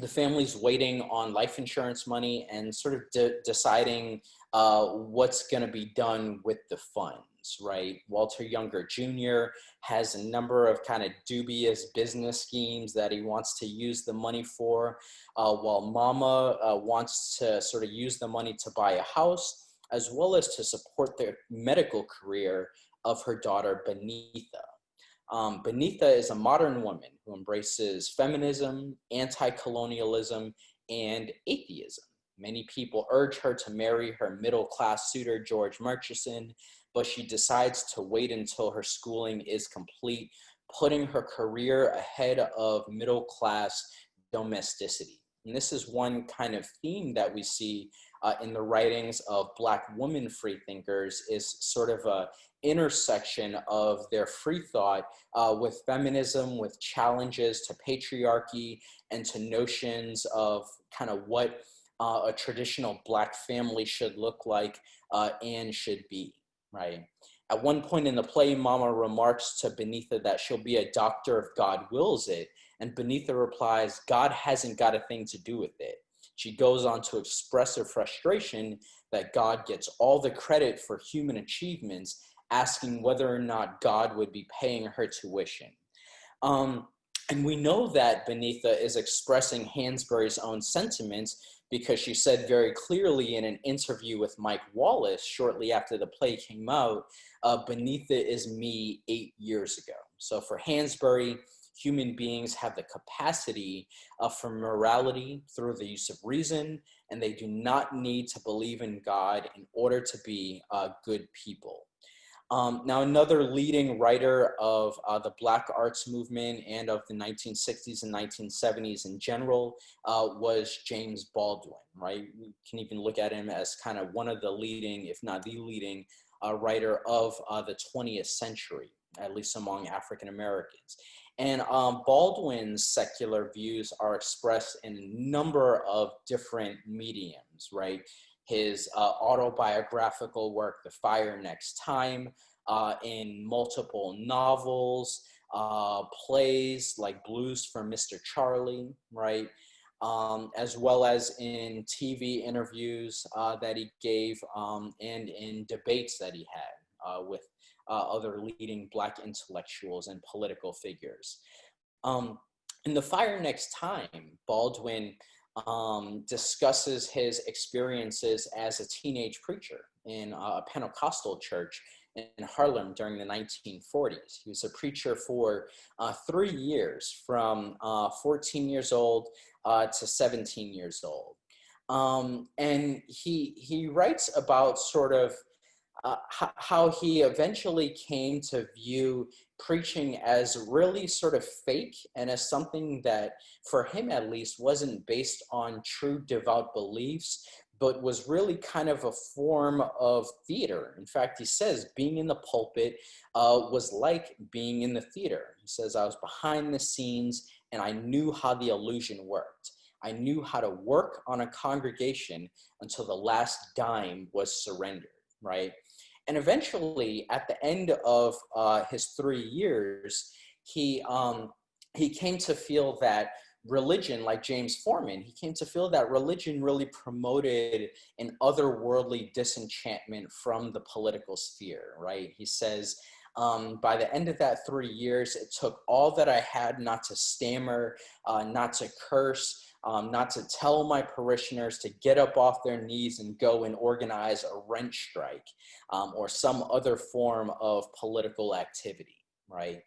The family's waiting on life insurance money and sort of deciding what's going to be done with the funds, right? Walter Younger Jr. has a number of kind of dubious business schemes that he wants to use the money for, while Mama wants to sort of use the money to buy a house, as well as to support the medical career of her daughter, Benita. Benita is a modern woman who embraces feminism, anti-colonialism, and atheism. Many people urge her to marry her middle-class suitor, George Murchison, but she decides to wait until her schooling is complete, putting her career ahead of middle-class domesticity. And this is one kind of theme that we see in the writings of Black women freethinkers, is sort of a intersection of their free thought with feminism, with challenges to patriarchy and to notions of kind of what a traditional Black family should look like and should be, right? At one point in the play, Mama remarks to Benita that she'll be a doctor if God wills it, and Benita replies, God hasn't got a thing to do with it. She goes on to express her frustration that God gets all the credit for human achievements, asking whether or not God would be paying her tuition. And we know that Benita is expressing Hansberry's own sentiments because she said very clearly in an interview with Mike Wallace shortly after the play came out, Benita is me 8 years ago. So for Hansberry, human beings have the capacity for morality through the use of reason, and they do not need to believe in God in order to be good people. Now, another leading writer of the Black arts movement and of the 1960s and 1970s in general was James Baldwin, right? We can even look at him as kind of one of the leading, if not the leading, writer of the 20th century, at least among African Americans. And Baldwin's secular views are expressed in a number of different mediums, right? His autobiographical work, The Fire Next Time, in multiple novels, plays like Blues for Mr. Charlie, right? As well as in TV interviews that he gave and in debates that he had with other leading Black intellectuals and political figures. In The Fire Next Time, Baldwin discusses his experiences as a teenage preacher in a Pentecostal church in Harlem during the 1940s. He was a preacher for 3 years, from 14 years old to 17 years old. And he writes about sort of how he eventually came to view preaching as really sort of fake and as something that, for him at least, wasn't based on true devout beliefs, but was really kind of a form of theater. In fact, he says being in the pulpit was like being in the theater. He says, I was behind the scenes and I knew how the illusion worked. I knew how to work on a congregation until the last dime was surrendered, right? And eventually, at the end of his 3 years, he came to feel that religion, like James Forman, he came to feel that religion really promoted an otherworldly disenchantment from the political sphere, right? He says, by the end of that 3 years, it took all that I had not to stammer, not to curse, not to tell my parishioners to get up off their knees and go and organize a rent strike or some other form of political activity, right?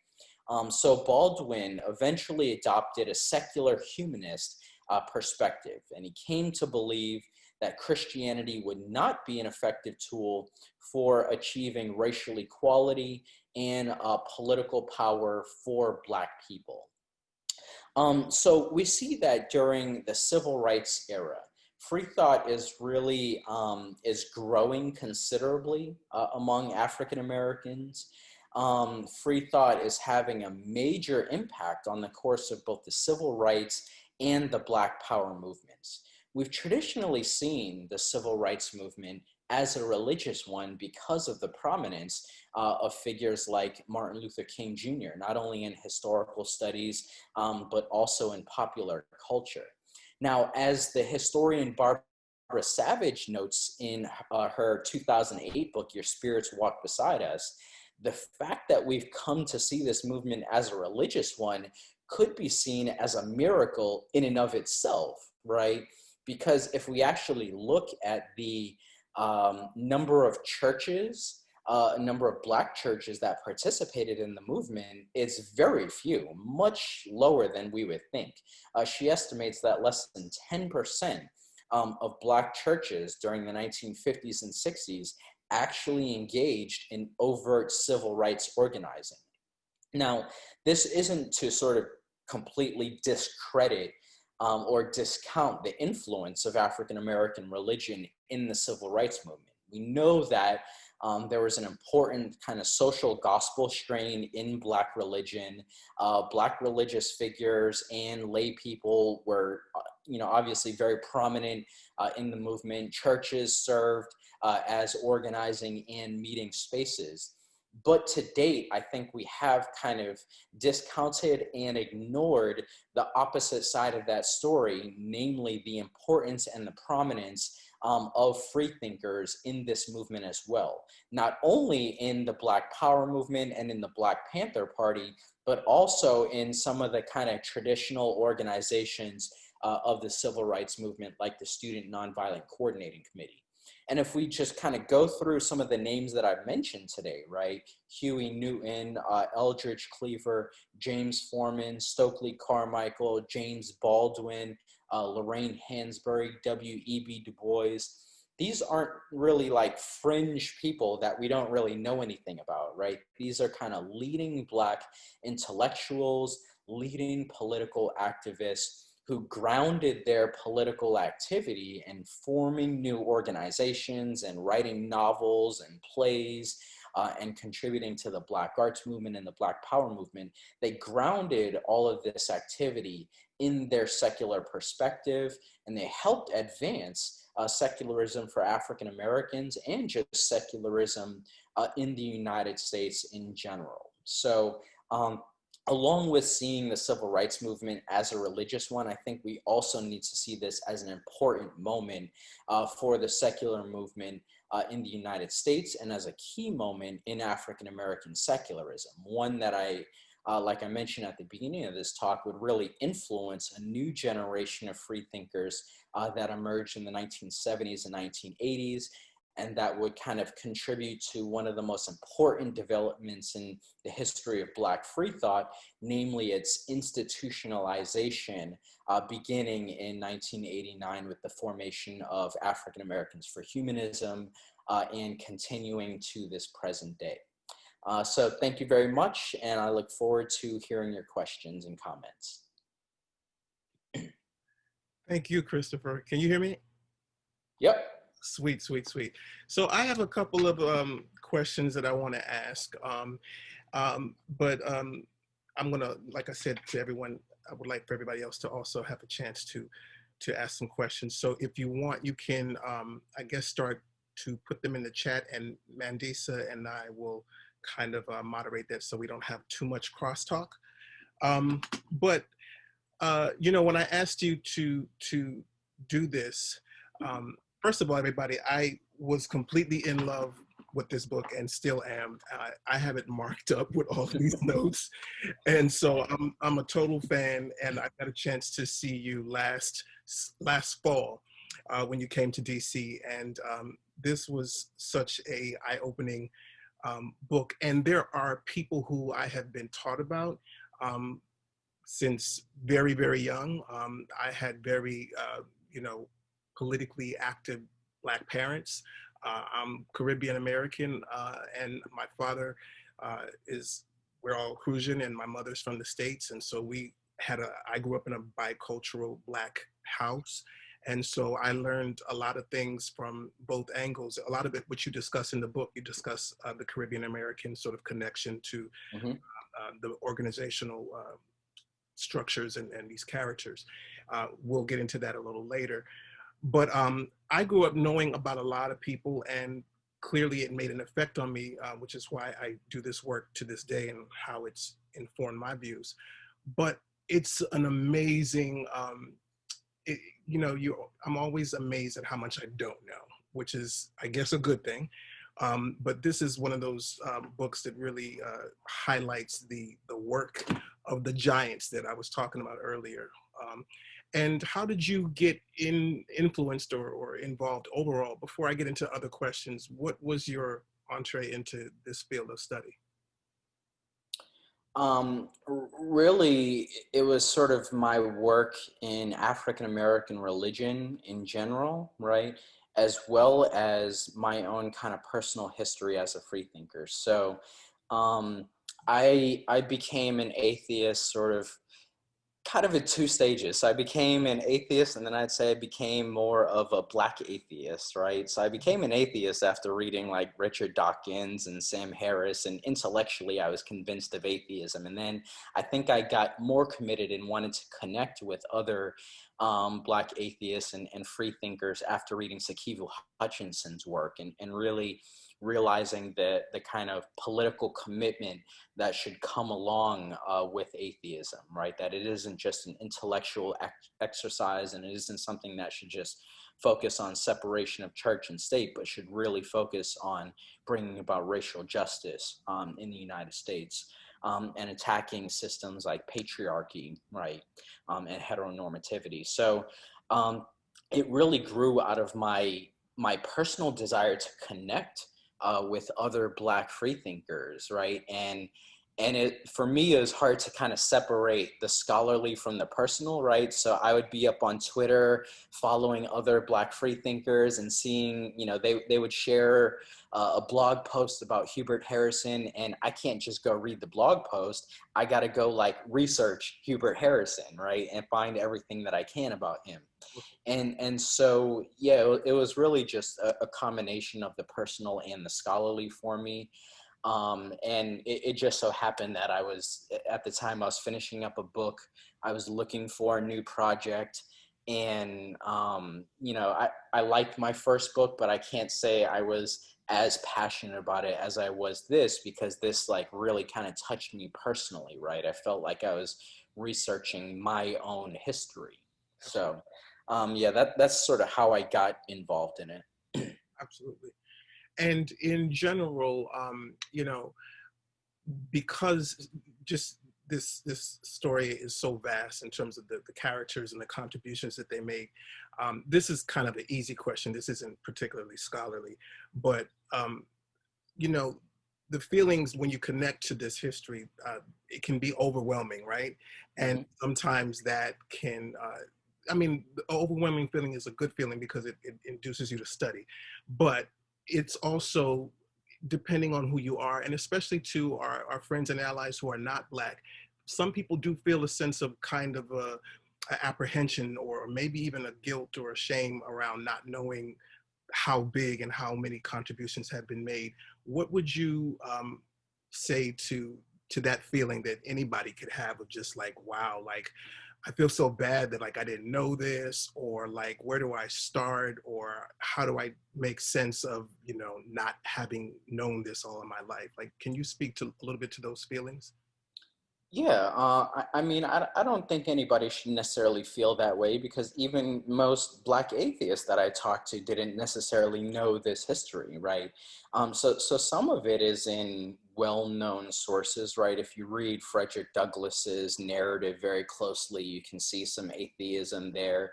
So Baldwin eventually adopted a secular humanist perspective, and he came to believe that Christianity would not be an effective tool for achieving racial equality and political power for Black people. So we see that during the civil rights era, free thought is really is growing considerably among African Americans. Free thought is having a major impact on the course of both the civil rights and the Black Power movements. We've traditionally seen the civil rights movement as a religious one because of the prominence of figures like Martin Luther King Jr., not only in historical studies, but also in popular culture. Now, as the historian Barbara Savage notes in her 2008 book, Your Spirits Walk Beside Us, the fact that we've come to see this movement as a religious one could be seen as a miracle in and of itself, right? Because if we actually look at the number of churches, a number of Black churches that participated in the movement, it's very few, much lower than we would think. She estimates that less than 10% of Black churches during the 1950s and 60s actually engaged in overt civil rights organizing. Now, this isn't to sort of completely discredit or discount the influence of African American religion in the civil rights movement. We know that there was an important kind of social gospel strain in Black religion. Black religious figures and lay people were, obviously very prominent in the movement. Churches served as organizing and meeting spaces. But to date, I think we have kind of discounted and ignored the opposite side of that story, namely the importance and the prominence of freethinkers in this movement as well. Not only in the Black Power movement and in the Black Panther Party, but also in some of the kind of traditional organizations of the civil rights movement, like the Student Nonviolent Coordinating Committee. And if we just kind of go through some of the names that I've mentioned today, right? Huey Newton, Eldridge Cleaver, James Foreman, Stokely Carmichael, James Baldwin, Lorraine Hansberry, W.E.B. Du Bois. These aren't really like fringe people that we don't really know anything about, right? These are kind of leading Black intellectuals, leading political activists who grounded their political activity in forming new organizations and writing novels and plays and contributing to the Black arts movement and the Black Power movement. They grounded all of this activity in their secular perspective, and they helped advance secularism for African Americans and just secularism in the United States in general. So, along with seeing the civil rights movement as a religious one, I think we also need to see this as an important moment for the secular movement in the United States and as a key moment in African American secularism, one that like I mentioned at the beginning of this talk, would really influence a new generation of freethinkers that emerged in the 1970s and 1980s, and that would kind of contribute to one of the most important developments in the history of Black free thought, namely its institutionalization, beginning in 1989 with the formation of African Americans for Humanism and continuing to this present day. So thank you very much, and I look forward to hearing your questions and comments. Thank you, Christopher. Can you hear me? Yep. Sweet, sweet, sweet. So I have a couple of questions that I want to ask, but I'm gonna, like I said to everyone, I would like for everybody else to also have a chance to ask some questions. So if you want, you can, I guess, start to put them in the chat, and Mandisa and I will kind of moderate that so we don't have too much crosstalk. But when I asked you to do this, first of all, everybody, I was completely in love with this book and still am. I have it marked up with all these notes. And so I'm a total fan, and I got a chance to see you last fall when you came to DC. And this was such a eye-opening book. And there are people who I have been taught about since very, very young. I had very, politically active Black parents. I'm Caribbean American, and my father we're all Crucian, and my mother's from the States. And so we I grew up in a bicultural Black house. And so I learned a lot of things from both angles. A lot of it, which you discuss in the book, you discuss the Caribbean American sort of connection to Mm-hmm. the organizational structures and these characters. We'll get into that a little later. But I grew up knowing about a lot of people, and clearly it made an effect on me, which is why I do this work to this day and how it's informed my views. But it's an amazing, I'm always amazed at how much I don't know, which is, I guess, a good thing. But this is one of those books that really highlights the work of the giants that I was talking about earlier. And how did you get influenced or involved overall? Before I get into other questions, what was your entree into this field of study? Really, it was sort of my work in African American religion in general, right? As well as my own kind of personal history as a freethinker. So I became an atheist sort of kind of in two stages. So I became an atheist, and then I'd say I became more of a Black atheist, right? So I became an atheist after reading like Richard Dawkins and Sam Harris, and intellectually I was convinced of atheism. And then I think I got more committed and wanted to connect with other Black atheists and free thinkers after reading Sakivu Hutchinson's work, and really realizing the kind of political commitment that should come along with atheism, right? That it isn't just an intellectual exercise, and it isn't something that should just focus on separation of church and state, but should really focus on bringing about racial justice in the United States, and attacking systems like patriarchy, right, and heteronormativity. So it really grew out of my personal desire to connect with other Black freethinkers, right? And it, for me, it was hard to kind of separate the scholarly from the personal, right? So I would be up on Twitter following other Black freethinkers and seeing, they would share a blog post about Hubert Harrison, and I can't just go read the blog post. I got to go like research Hubert Harrison, right? And find everything that I can about him. And so, yeah, it was really just a combination of the personal and the scholarly for me. And it just so happened that at the time I was finishing up a book. I was looking for a new project, and I liked my first book, but I can't say I was as passionate about it as I was this, because this like really kind of touched me personally, right? I felt like I was researching my own history. So yeah, that's sort of how I got involved in it. Absolutely. And in general, because just this story is so vast in terms of the characters and the contributions that they make, this is kind of an easy question. This isn't particularly scholarly, but the feelings when you connect to this history, it can be overwhelming, right? And sometimes that can, the overwhelming feeling is a good feeling because it induces you to study, but it's also depending on who you are, and especially to our friends and allies who are not Black, some people do feel a sense of kind of a apprehension, or maybe even a guilt or a shame around not knowing how big and how many contributions have been made. What would you say to that feeling that anybody could have of just like, wow, like I feel so bad that like I didn't know this, or like where do I start, or how do I make sense of not having known this all of my life? Like, can you speak to a little bit to those feelings? Yeah, I don't think anybody should necessarily feel that way, because even most Black atheists that I talked to didn't necessarily know this history, right? So some of it is in well-known sources, right? If you read Frederick Douglass's narrative very closely, you can see some atheism there.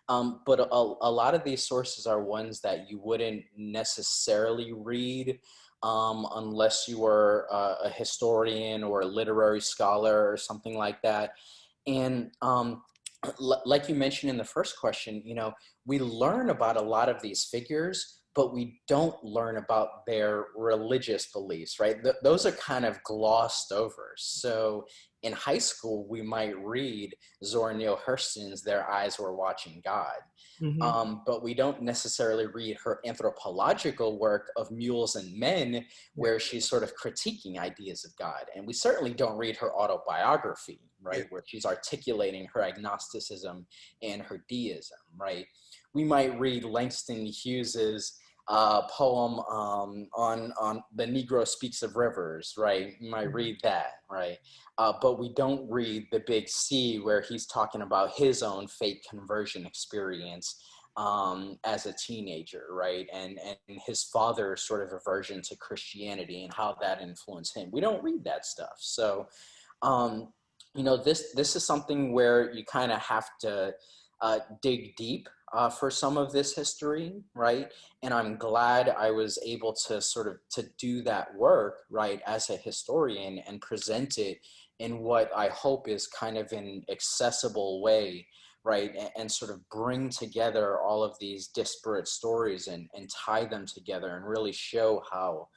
But a lot of these sources are ones that you wouldn't necessarily read unless you were a historian or a literary scholar or something like that. And like you mentioned in the first question, we learn about a lot of these figures, but we don't learn about their religious beliefs, right? Those are kind of glossed over. So in high school, we might read Zora Neale Hurston's Their Eyes Were Watching God. But we don't necessarily read her anthropological work of Mules and Men, where she's sort of critiquing ideas of God. And we certainly don't read her autobiography, right, where she's articulating her agnosticism and her deism, right? We might read Langston Hughes's poem on The Negro Speaks of Rivers, right? You might read that, right? But we don't read The Big C, where he's talking about his own fake conversion experience as a teenager, right? And his father's sort of aversion to Christianity and how that influenced him. We don't read that stuff. So, you know, this is something where you kind of have to dig deep for some of this history, right? And I'm glad I was able to sort of to do that work, right, as a historian and present it in what I hope is kind of an accessible way, right, and sort of bring together all of these disparate stories and tie them together and really show how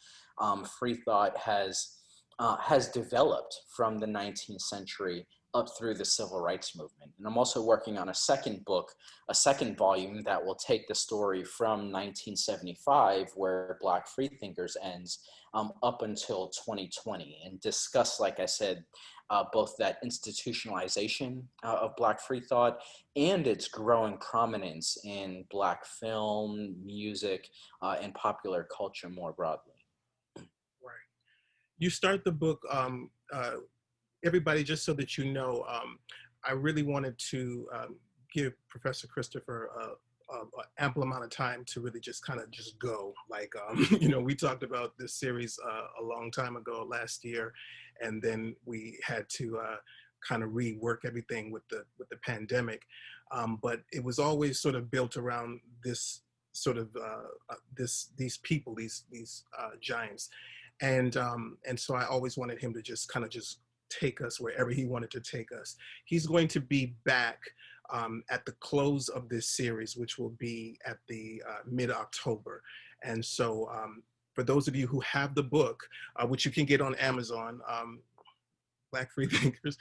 free thought has developed from the 19th century up through the civil rights movement. And I'm also working on a second book, a second volume that will take the story from 1975, where Black Freethinkers ends, up until 2020, and discuss, like I said, both that institutionalization of Black free thought and its growing prominence in Black film, music, and popular culture more broadly. Right. You start the book, everybody, just so that you know, I really wanted to give Professor Christopher an ample amount of time to really just kind of just go. Like, you know, we talked about this series a long time ago, last year, and then we had to kind of rework everything with the pandemic. But it was always sort of built around this sort of these people, these giants, and so I always wanted him to just kind of just take us wherever he wanted to take us. He's going to be back at the close of this series, which will be at the mid-October. And so for those of you who have the book, which you can get on Amazon, Black Freethinkers,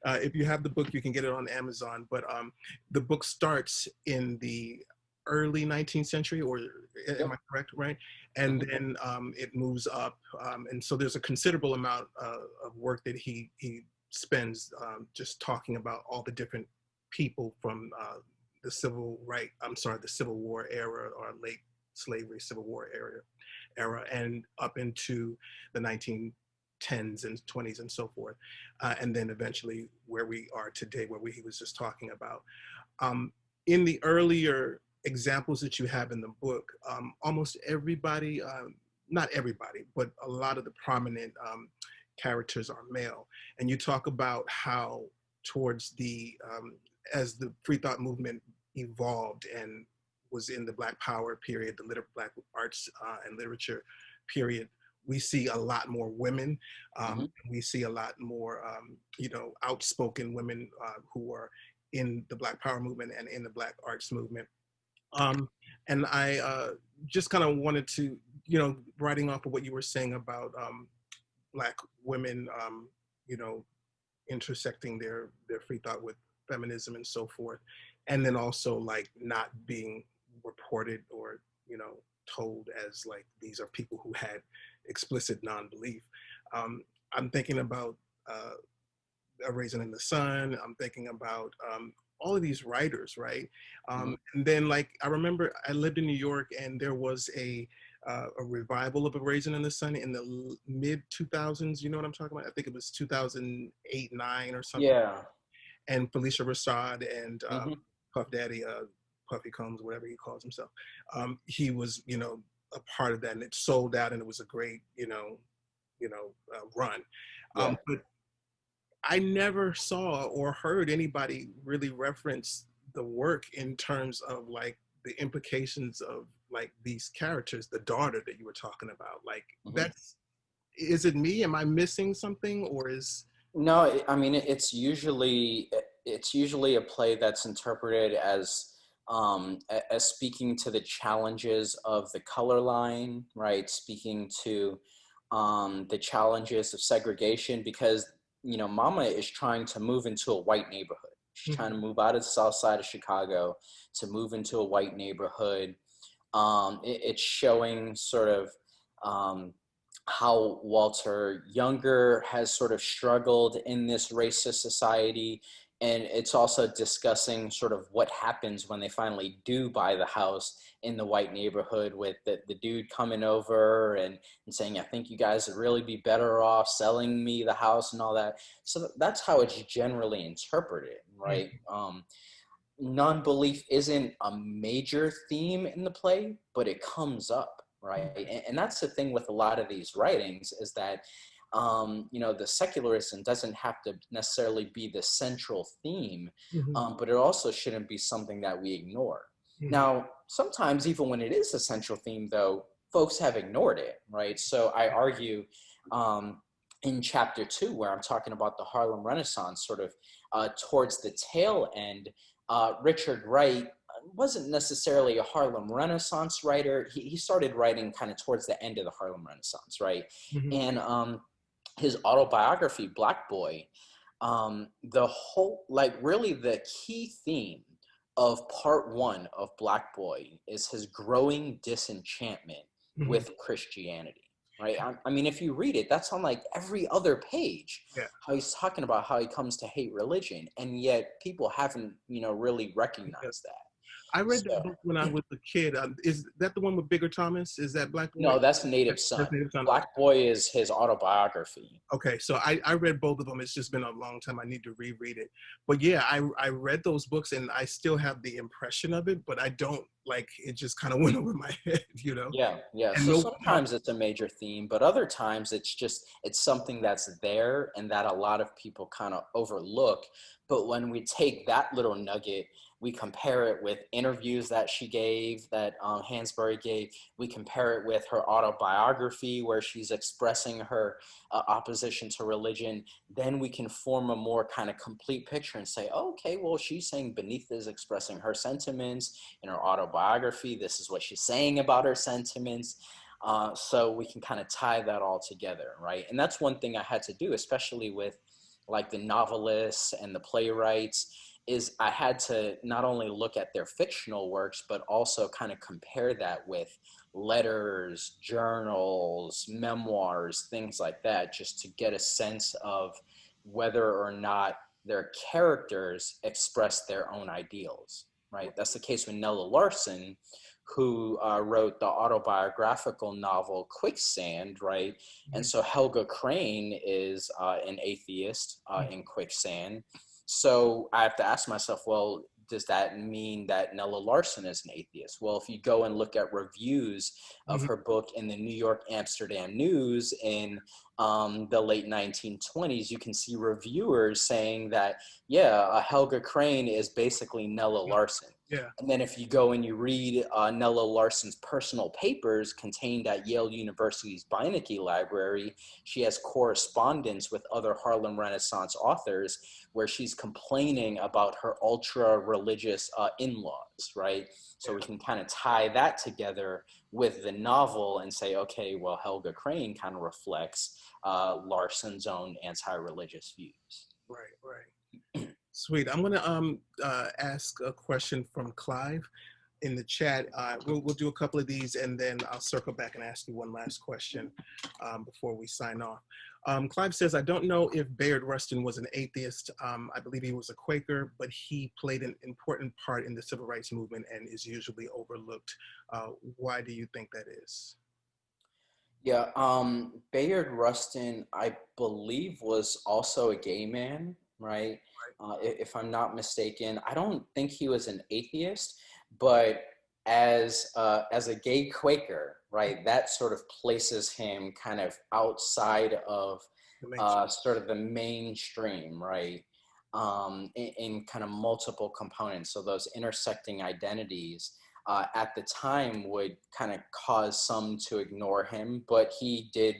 if you have the book, you can get it on Amazon. But the book starts in the early 19th century, or am I correct, right? And then it moves up. And so there's a considerable amount of work that he spends just talking about all the different people from the Civil War era, or late slavery Civil War era, and up into the 1910s and 20s and so forth. And then eventually where we are today, where he was just talking about. In the earlier examples that you have in the book, almost everybody, not everybody, but a lot of the prominent characters are male. And you talk about how towards as the free thought movement evolved and was in the Black Power period, the Black arts and literature period, we see a lot more women. We see a lot more, you know, outspoken women who are in the Black Power movement and in the Black arts movement. And I just kind of wanted to, you know, writing off of what you were saying about Black women, you know, intersecting their free thought with feminism and so forth, and then also like not being reported or, you know, told as like these are people who had explicit non-belief. I'm thinking about A Raisin in the Sun. I'm thinking about all of these writers, right? And then, like, I remember I lived in New York, and there was a revival of A Raisin in the Sun in the mid 2000s. You know what I'm talking about? I think it was 2008, 9 or something. Yeah. And Felicia Rashad and Puff Daddy, Puffy Combs, whatever he calls himself. He was, you know, a part of that, and it sold out, and it was a great, run. But I never saw or heard anybody really reference the work in terms of like the implications of like these characters, the daughter that you were talking about. Like is it me? Am I missing something, or is? No, I mean, it's usually a play that's interpreted as speaking to the challenges of the color line, right? Speaking to the challenges of segregation, because Mama is trying to move into a white neighborhood. She's trying to move out of the south side of Chicago to move into a white neighborhood. It's showing sort of how Walter Younger has sort of struggled in this racist society. And it's also discussing sort of what happens when they finally do buy the house in the white neighborhood, with the dude coming over and saying, I think you guys would really be better off selling me the house and all that. So that's how it's generally interpreted, right? Non-belief isn't a major theme in the play, but it comes up, right? And that's the thing with a lot of these writings, is that the secularism doesn't have to necessarily be the central theme, but it also shouldn't be something that we ignore. Now, sometimes even when it is a central theme, though, folks have ignored it, right? So I argue in chapter 2, where I'm talking about the Harlem Renaissance, sort of towards the tail end, Richard Wright wasn't necessarily a Harlem Renaissance writer. He started writing kind of towards the end of the Harlem Renaissance, right? And his autobiography, Black Boy, the whole, really the key theme of part 1 of Black Boy is his growing disenchantment with Christianity, right? I mean, if you read it, that's on like every other page, how he's talking about how he comes to hate religion, and yet people haven't, really recognized that. I read that book when I was a kid. Is that the one with Bigger Thomas? Is that Black Boy? No, that's Native Son. Black Boy is his autobiography. Okay, so I read both of them. It's just been a long time. I need to reread it. But yeah, I read those books, and I still have the impression of it, but I don't, it just kind of went over my head, Yeah. And so sometimes it's a major theme, but other times it's something that's there and that a lot of people kind of overlook. But when we take that little nugget, we compare it with interviews that she gave, that Hansberry gave. We compare it with her autobiography, where she's expressing her opposition to religion. Then we can form a more kind of complete picture and say, oh, okay, well, she's saying Beneath is expressing her sentiments in her autobiography. This is what she's saying about her sentiments. So we can kind of tie that all together, right? And that's one thing I had to do, especially with the novelists and the playwrights, is I had to not only look at their fictional works, but also kind of compare that with letters, journals, memoirs, things like that, just to get a sense of whether or not their characters express their own ideals, right? That's the case with Nella Larson, who wrote the autobiographical novel Quicksand, right? And so Helga Crane is an atheist in Quicksand. So I have to ask myself, well, does that mean that Nella Larson is an atheist? Well, if you go and look at reviews of her book in the New York Amsterdam News in the late 1920s, you can see reviewers saying that, Helga Crane is basically Nella Larson. Yeah. And then if you go and you read Nella Larson's personal papers contained at Yale University's Beinecke Library, she has correspondence with other Harlem Renaissance authors where she's complaining about her ultra-religious in-laws, right? So we can kind of tie that together with the novel and say, okay, well, Helga Crane kind of reflects Larson's own anti-religious views. Right. Sweet. I'm going to ask a question from Clive in the chat. We'll do a couple of these, and then I'll circle back and ask you one last question before we sign off. Clive says, I don't know if Bayard Rustin was an atheist. I believe he was a Quaker, but he played an important part in the civil rights movement and is usually overlooked. Why do you think that is? Yeah, Bayard Rustin, I believe, was also a gay man, right? If I'm not mistaken. I don't think he was an atheist, but as a gay Quaker, right, that sort of places him kind of outside of sort of the mainstream, right, in kind of multiple components. So those intersecting identities at the time would kind of cause some to ignore him, but he did,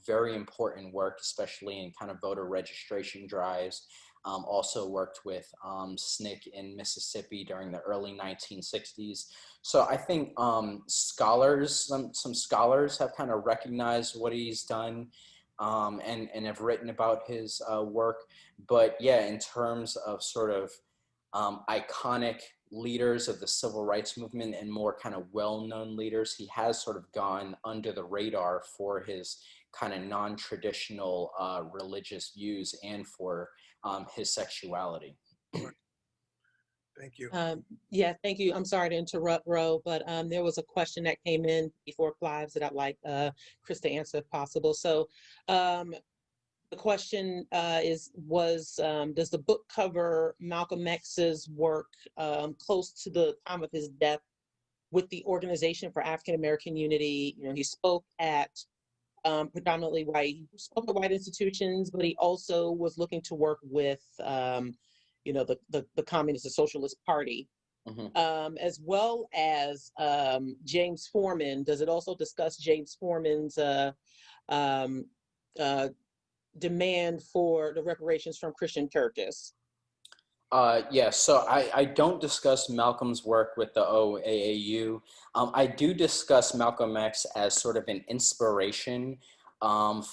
very important work, especially in kind of voter registration drives. Also worked with SNCC in Mississippi during the early 1960s. So I think some scholars have kind of recognized what he's done. and have written about his work. But yeah, in terms of sort of iconic leaders of the civil rights movement and more kind of well-known leaders, he has sort of gone under the radar for his kind of non-traditional religious views and for his sexuality. Thank you. Yeah, thank you. I'm sorry to interrupt, Ro, but there was a question that came in before Clive's that I'd like Chris to answer if possible. So the question does the book cover Malcolm X's work close to the time of his death with the Organization for African American Unity? You know, he spoke at predominantly white, he spoke at white institutions, but he also was looking to work with, you know, the Communist or Socialist Party, as well as James Foreman. Does it also discuss James Foreman's demand for the reparations from Christian churches? Yeah, so I don't discuss Malcolm's work with the OAAU. I do discuss Malcolm X as sort of an inspiration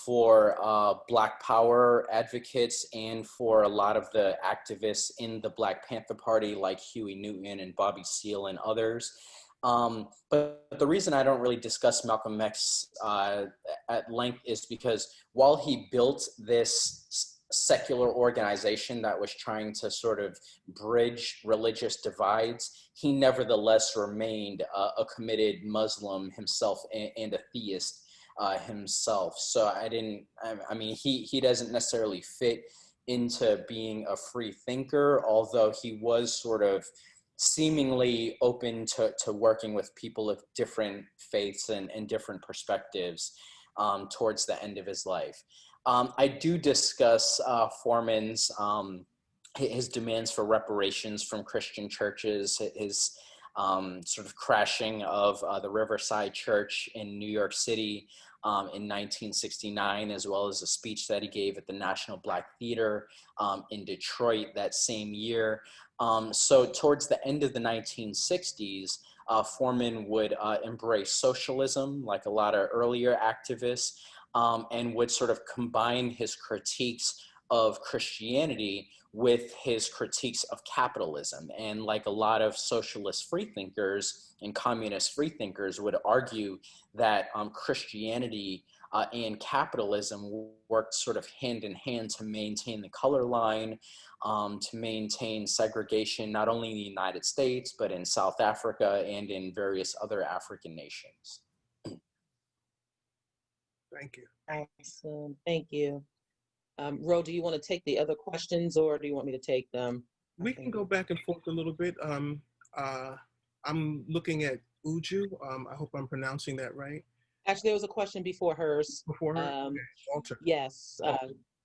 for Black Power advocates and for a lot of the activists in the Black Panther Party like Huey Newton and Bobby Seale and others. But the reason I don't really discuss Malcolm X at length is because while he built this secular organization that was trying to sort of bridge religious divides, he nevertheless remained a committed Muslim himself and a theist himself. So I mean, he doesn't necessarily fit into being a free thinker, although he was sort of seemingly open to working with people of different faiths and different perspectives towards the end of his life. I do discuss Foreman's, his demands for reparations from Christian churches, his sort of crashing of the Riverside Church in New York City in 1969, as well as a speech that he gave at the National Black Theater in Detroit that same year. So towards the end of the 1960s, Foreman would embrace socialism like a lot of earlier activists, and would sort of combine his critiques of Christianity with his critiques of capitalism. And like a lot of socialist freethinkers and communist freethinkers would argue that Christianity and capitalism worked sort of hand in hand to maintain the color line, to maintain segregation, not only in the United States, but in South Africa and in various other African nations. Thank you. Excellent. Thank you. Ro, do you want to take the other questions or do you want me to take them? We can go back and forth a little bit. I'm looking at Uju. I hope I'm pronouncing that right. Actually, there was a question before hers. Before her? Okay. Walter. Yes. Yeah,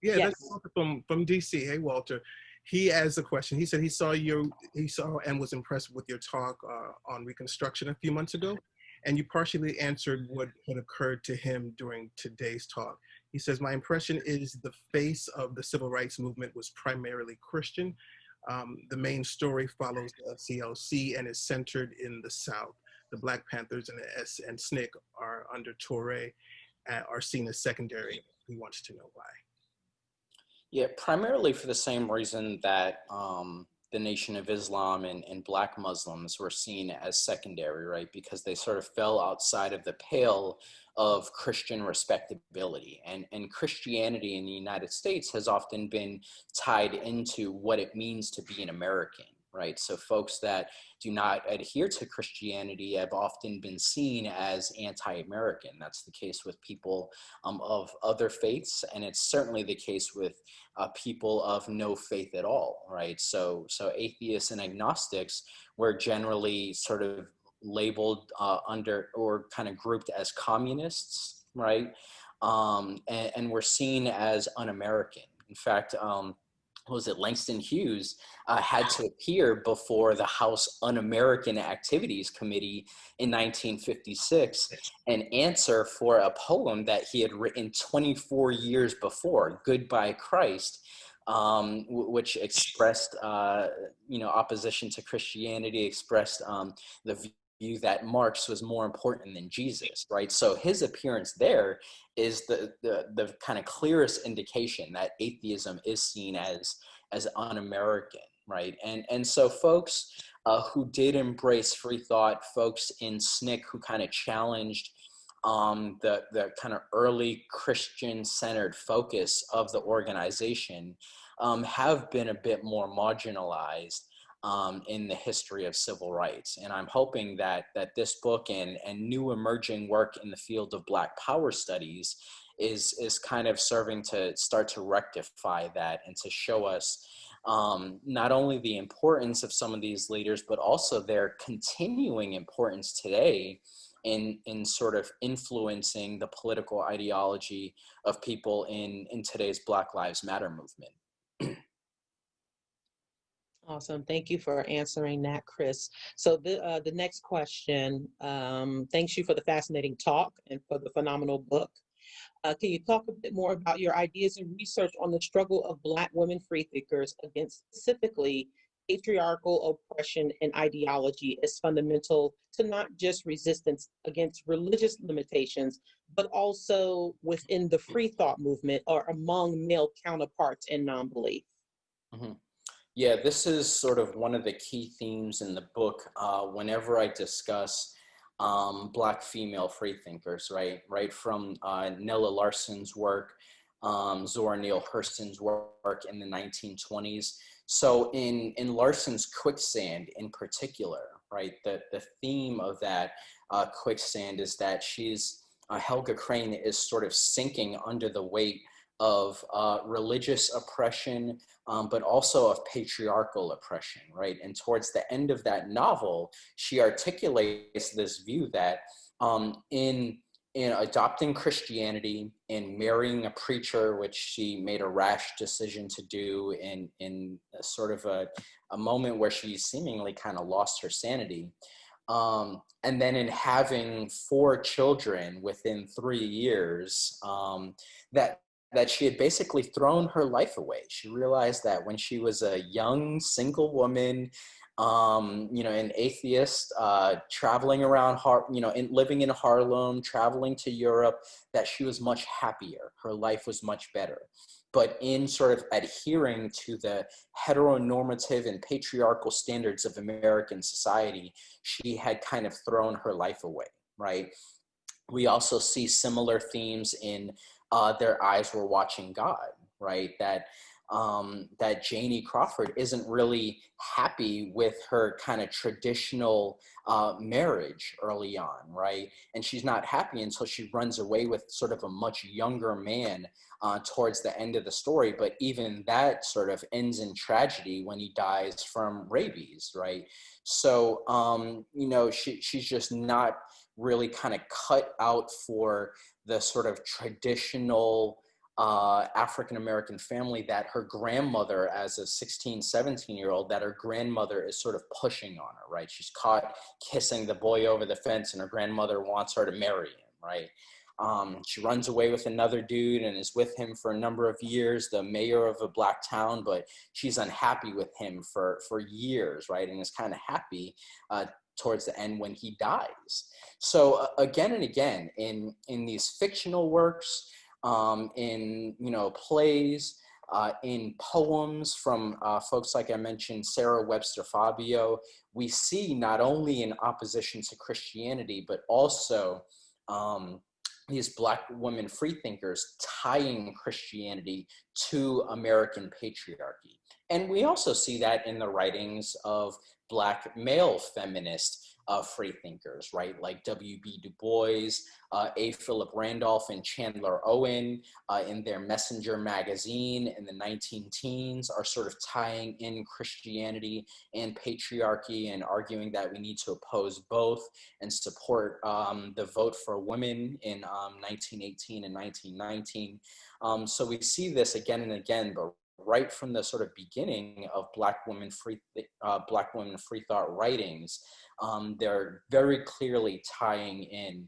yes. That's Walter from DC. Hey, Walter. He has a question. He said he saw and was impressed with your talk on Reconstruction a few months ago, and you partially answered what had occurred to him during today's talk. He says, my impression is the face of the civil rights movement was primarily Christian. The main story follows the CLC and is centered in the South. The Black Panthers and the and SNCC are under Toure, are seen as secondary. He wants to know why. Yeah, primarily for the same reason that the Nation of Islam and Black Muslims were seen as secondary, right? Because they sort of fell outside of the pale of Christian respectability. And Christianity in the United States has often been tied into what it means to be an American, right? So folks that do not adhere to Christianity have often been seen as anti-American. That's the case with people of other faiths, and it's certainly the case with people of no faith at all, right? So atheists and agnostics were generally sort of labeled under or kind of grouped as communists, right? And were seen as un-American. In fact, Langston Hughes had to appear before the House Un-American Activities Committee in 1956 and answer for a poem that he had written 24 years before, Goodbye Christ, which expressed, opposition to Christianity, expressed the view that Marx was more important than Jesus, right? So his appearance there is the kind of clearest indication that atheism is seen as un-American, right? And so folks who did embrace free thought, folks in SNCC who kind of challenged the kind of early Christian-centered focus of the organization have been a bit more marginalized in the history of civil rights. And I'm hoping that this book and new emerging work in the field of Black Power studies is kind of serving to start to rectify that and to show us not only the importance of some of these leaders, but also their continuing importance today in sort of influencing the political ideology of people in today's Black Lives Matter movement. Awesome. Thank you for answering that, Chris. So the next question, thanks you for the fascinating talk and for the phenomenal book. Can you talk a bit more about your ideas and research on the struggle of Black women freethinkers against specifically patriarchal oppression and ideology as fundamental to not just resistance against religious limitations, but also within the free thought movement or among male counterparts in non-belief? Mm-hmm. Yeah, this is sort of one of the key themes in the book whenever I discuss Black female freethinkers, right from Nella Larson's work, Zora Neale Hurston's work in the 1920s. So in Larson's Quicksand in particular, right, the theme of that quicksand is that she's, Helga Crane is sort of sinking under the weight of religious oppression, but also of patriarchal oppression, right? And towards the end of that novel, she articulates this view that in adopting Christianity, in marrying a preacher, which she made a rash decision to do in a sort of a moment where she seemingly kind of lost her sanity, and then in having 4 children within 3 years, that she had basically thrown her life away. She realized that when she was a young single woman, an atheist, traveling around, living in Harlem, traveling to Europe, that she was much happier. Her life was much better. But in sort of adhering to the heteronormative and patriarchal standards of American society, she had kind of thrown her life away, right? We also see similar themes in Their Eyes Were Watching God, right? That Janie Crawford isn't really happy with her kind of traditional marriage early on, right? And she's not happy until she runs away with sort of a much younger man towards the end of the story. But even that sort of ends in tragedy when he dies from rabies, right? So, she's just not really kind of cut out for the sort of traditional African-American family that her grandmother, as a 16, 17-year-old, that her grandmother is sort of pushing on her, right? She's caught kissing the boy over the fence and her grandmother wants her to marry him, right? She runs away with another dude and is with him for a number of years, the mayor of a Black town, but she's unhappy with him for years, right? And is kind of happy towards the end when he dies. So again and again, in these fictional works, in plays, in poems from folks like I mentioned, Sarah Webster Fabio, we see not only in opposition to Christianity, but also these Black women freethinkers tying Christianity to American patriarchy. And we also see that in the writings of Black male feminist freethinkers, right? Like W.B. Du Bois, A. Philip Randolph, and Chandler Owen in their Messenger magazine in the 19-teens are sort of tying in Christianity and patriarchy and arguing that we need to oppose both and support the vote for women in 1918 and 1919. So we see this again and again, but right from the sort of beginning of Black women free thought writings, they're very clearly tying in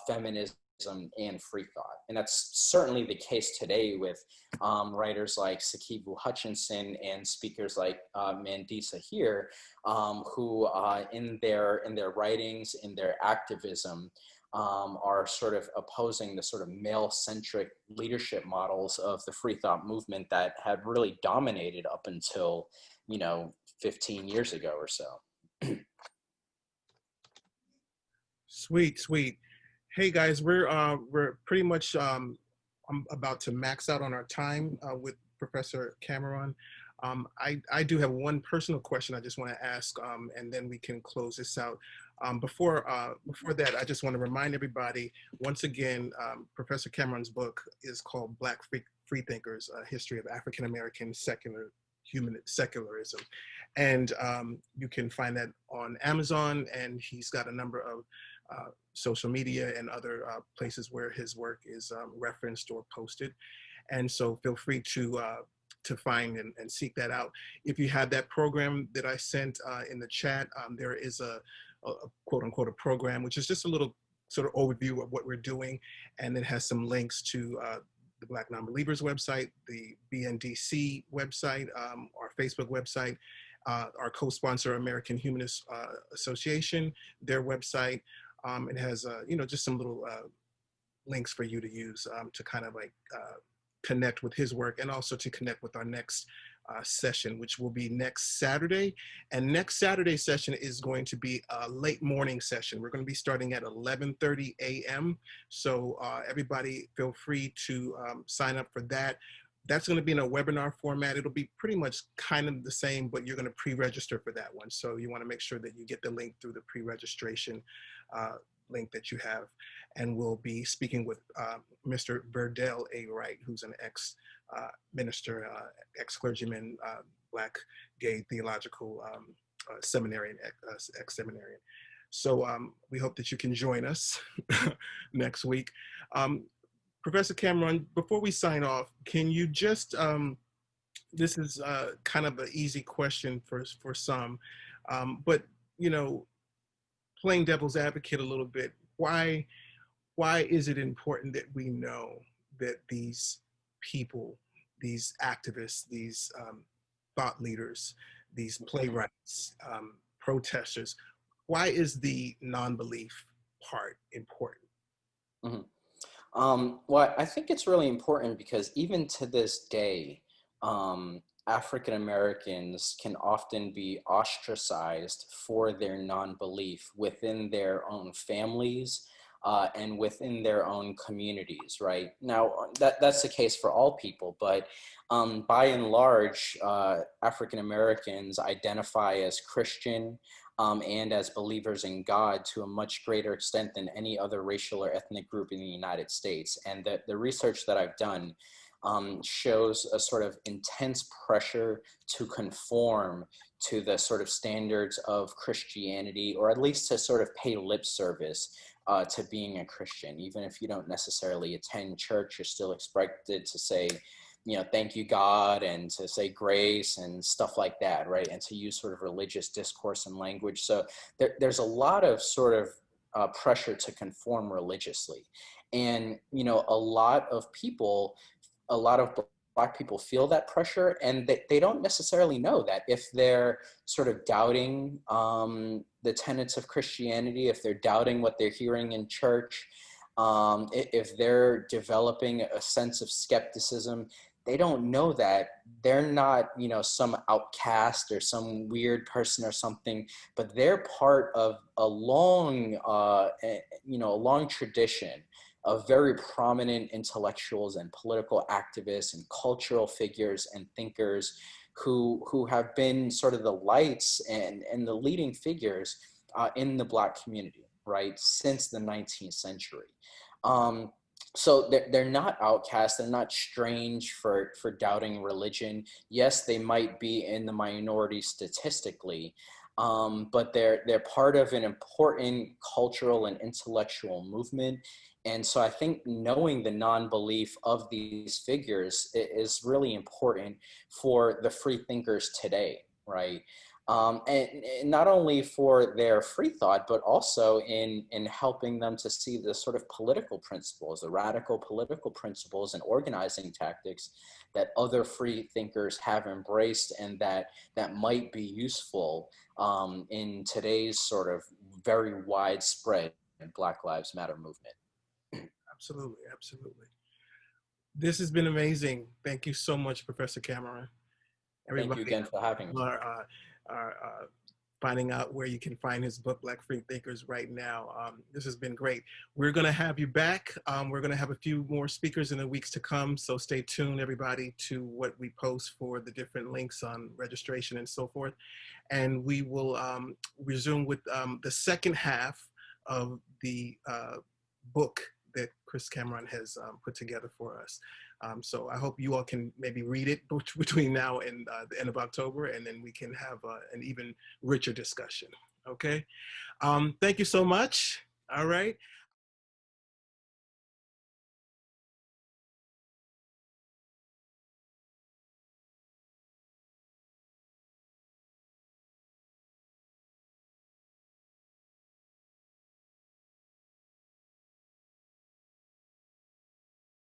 feminism and free thought. And that's certainly the case today with writers like Sakivu Hutchinson and speakers like Mandisa here, who in their writings, in their activism, are sort of opposing the sort of male-centric leadership models of the free thought movement that had really dominated up until, 15 years ago or so. Sweet, sweet. Hey guys, we're pretty much I'm about to max out on our time with Professor Cameron. I do have one personal question I just want to ask, and then we can close this out. Before that, I just want to remind everybody once again, Professor Cameron's book is called Black Freethinkers: A History of African American Secularism, and you can find that on Amazon. And he's got a number of social media and other places where his work is referenced or posted. And so feel free to find and seek that out. If you have that program that I sent in the chat, there is a quote unquote a program, which is just a little sort of overview of what we're doing. And it has some links to the Black Nonbelievers website, the BNDC website, our Facebook website, our co-sponsor American Humanist Association, their website. It has, just some little links for you to use to kind of like connect with his work, and also to connect with our next session, which will be next Saturday. And next Saturday's session is going to be a late morning session. We're going to be starting at 11:30 a.m. So everybody feel free to sign up for that. That's going to be in a webinar format. It'll be pretty much kind of the same, but you're going to pre-register for that one. So you want to make sure that you get the link through the pre-registration link that you have. And we'll be speaking with Mr. Verdell A. Wright, who's an ex-minister, ex-clergyman, Black gay theological seminarian, ex-seminarian. So we hope that you can join us next week. Professor Cameron, before we sign off, can you just, this is kind of an easy question for some, but, playing devil's advocate a little bit, why is it important that we know that these people, these activists, these thought leaders, these playwrights, protesters, why is the non-belief part important? Mm-hmm. Well, I think it's really important because even to this day, African Americans can often be ostracized for their non-belief within their own families and within their own communities, right? Now, that's the case for all people, but by and large, African Americans identify as Christian and as believers in God to a much greater extent than any other racial or ethnic group in the United States. And the research that I've done shows a sort of intense pressure to conform to the sort of standards of Christianity, or at least to sort of pay lip service to being a Christian. Even if you don't necessarily attend church, you're still expected to say, thank you, God, and to say grace and stuff like that, right? And to use sort of religious discourse and language. So there's a lot of sort of pressure to conform religiously. And, a lot of Black people feel that pressure, and they don't necessarily know that if they're sort of doubting the tenets of Christianity, if they're doubting what they're hearing in church, if they're developing a sense of skepticism, they don't know that they're not, some outcast or some weird person or something, but they're part of a long tradition of very prominent intellectuals and political activists and cultural figures and thinkers who have been sort of the lights and the leading figures in the Black community, right, since the 19th century. So they're not outcasts, they're not strange for doubting religion. Yes, they might be in the minority statistically, but they're part of an important cultural and intellectual movement. And so I think knowing the non-belief of these figures is really important for the free thinkers today, right? and not only for their free thought, but also in helping them to see the sort of political principles, the radical political principles and organizing tactics that other free thinkers have embraced, and that might be useful in today's sort of very widespread Black Lives Matter movement. Absolutely, absolutely. This has been amazing. Thank you so much, Professor Cameron. Thank you again for having me. Are finding out where you can find his book, Black Freethinkers, right now. This has been great. We're going to have you back. We're going to have a few more speakers in the weeks to come, so stay tuned, everybody, to what we post for the different links on registration and so forth. And we will resume with the second half of the book that Chris Cameron has put together for us. So I hope you all can maybe read it between now and the end of October, and then we can have an even richer discussion, okay? Thank you so much, all right?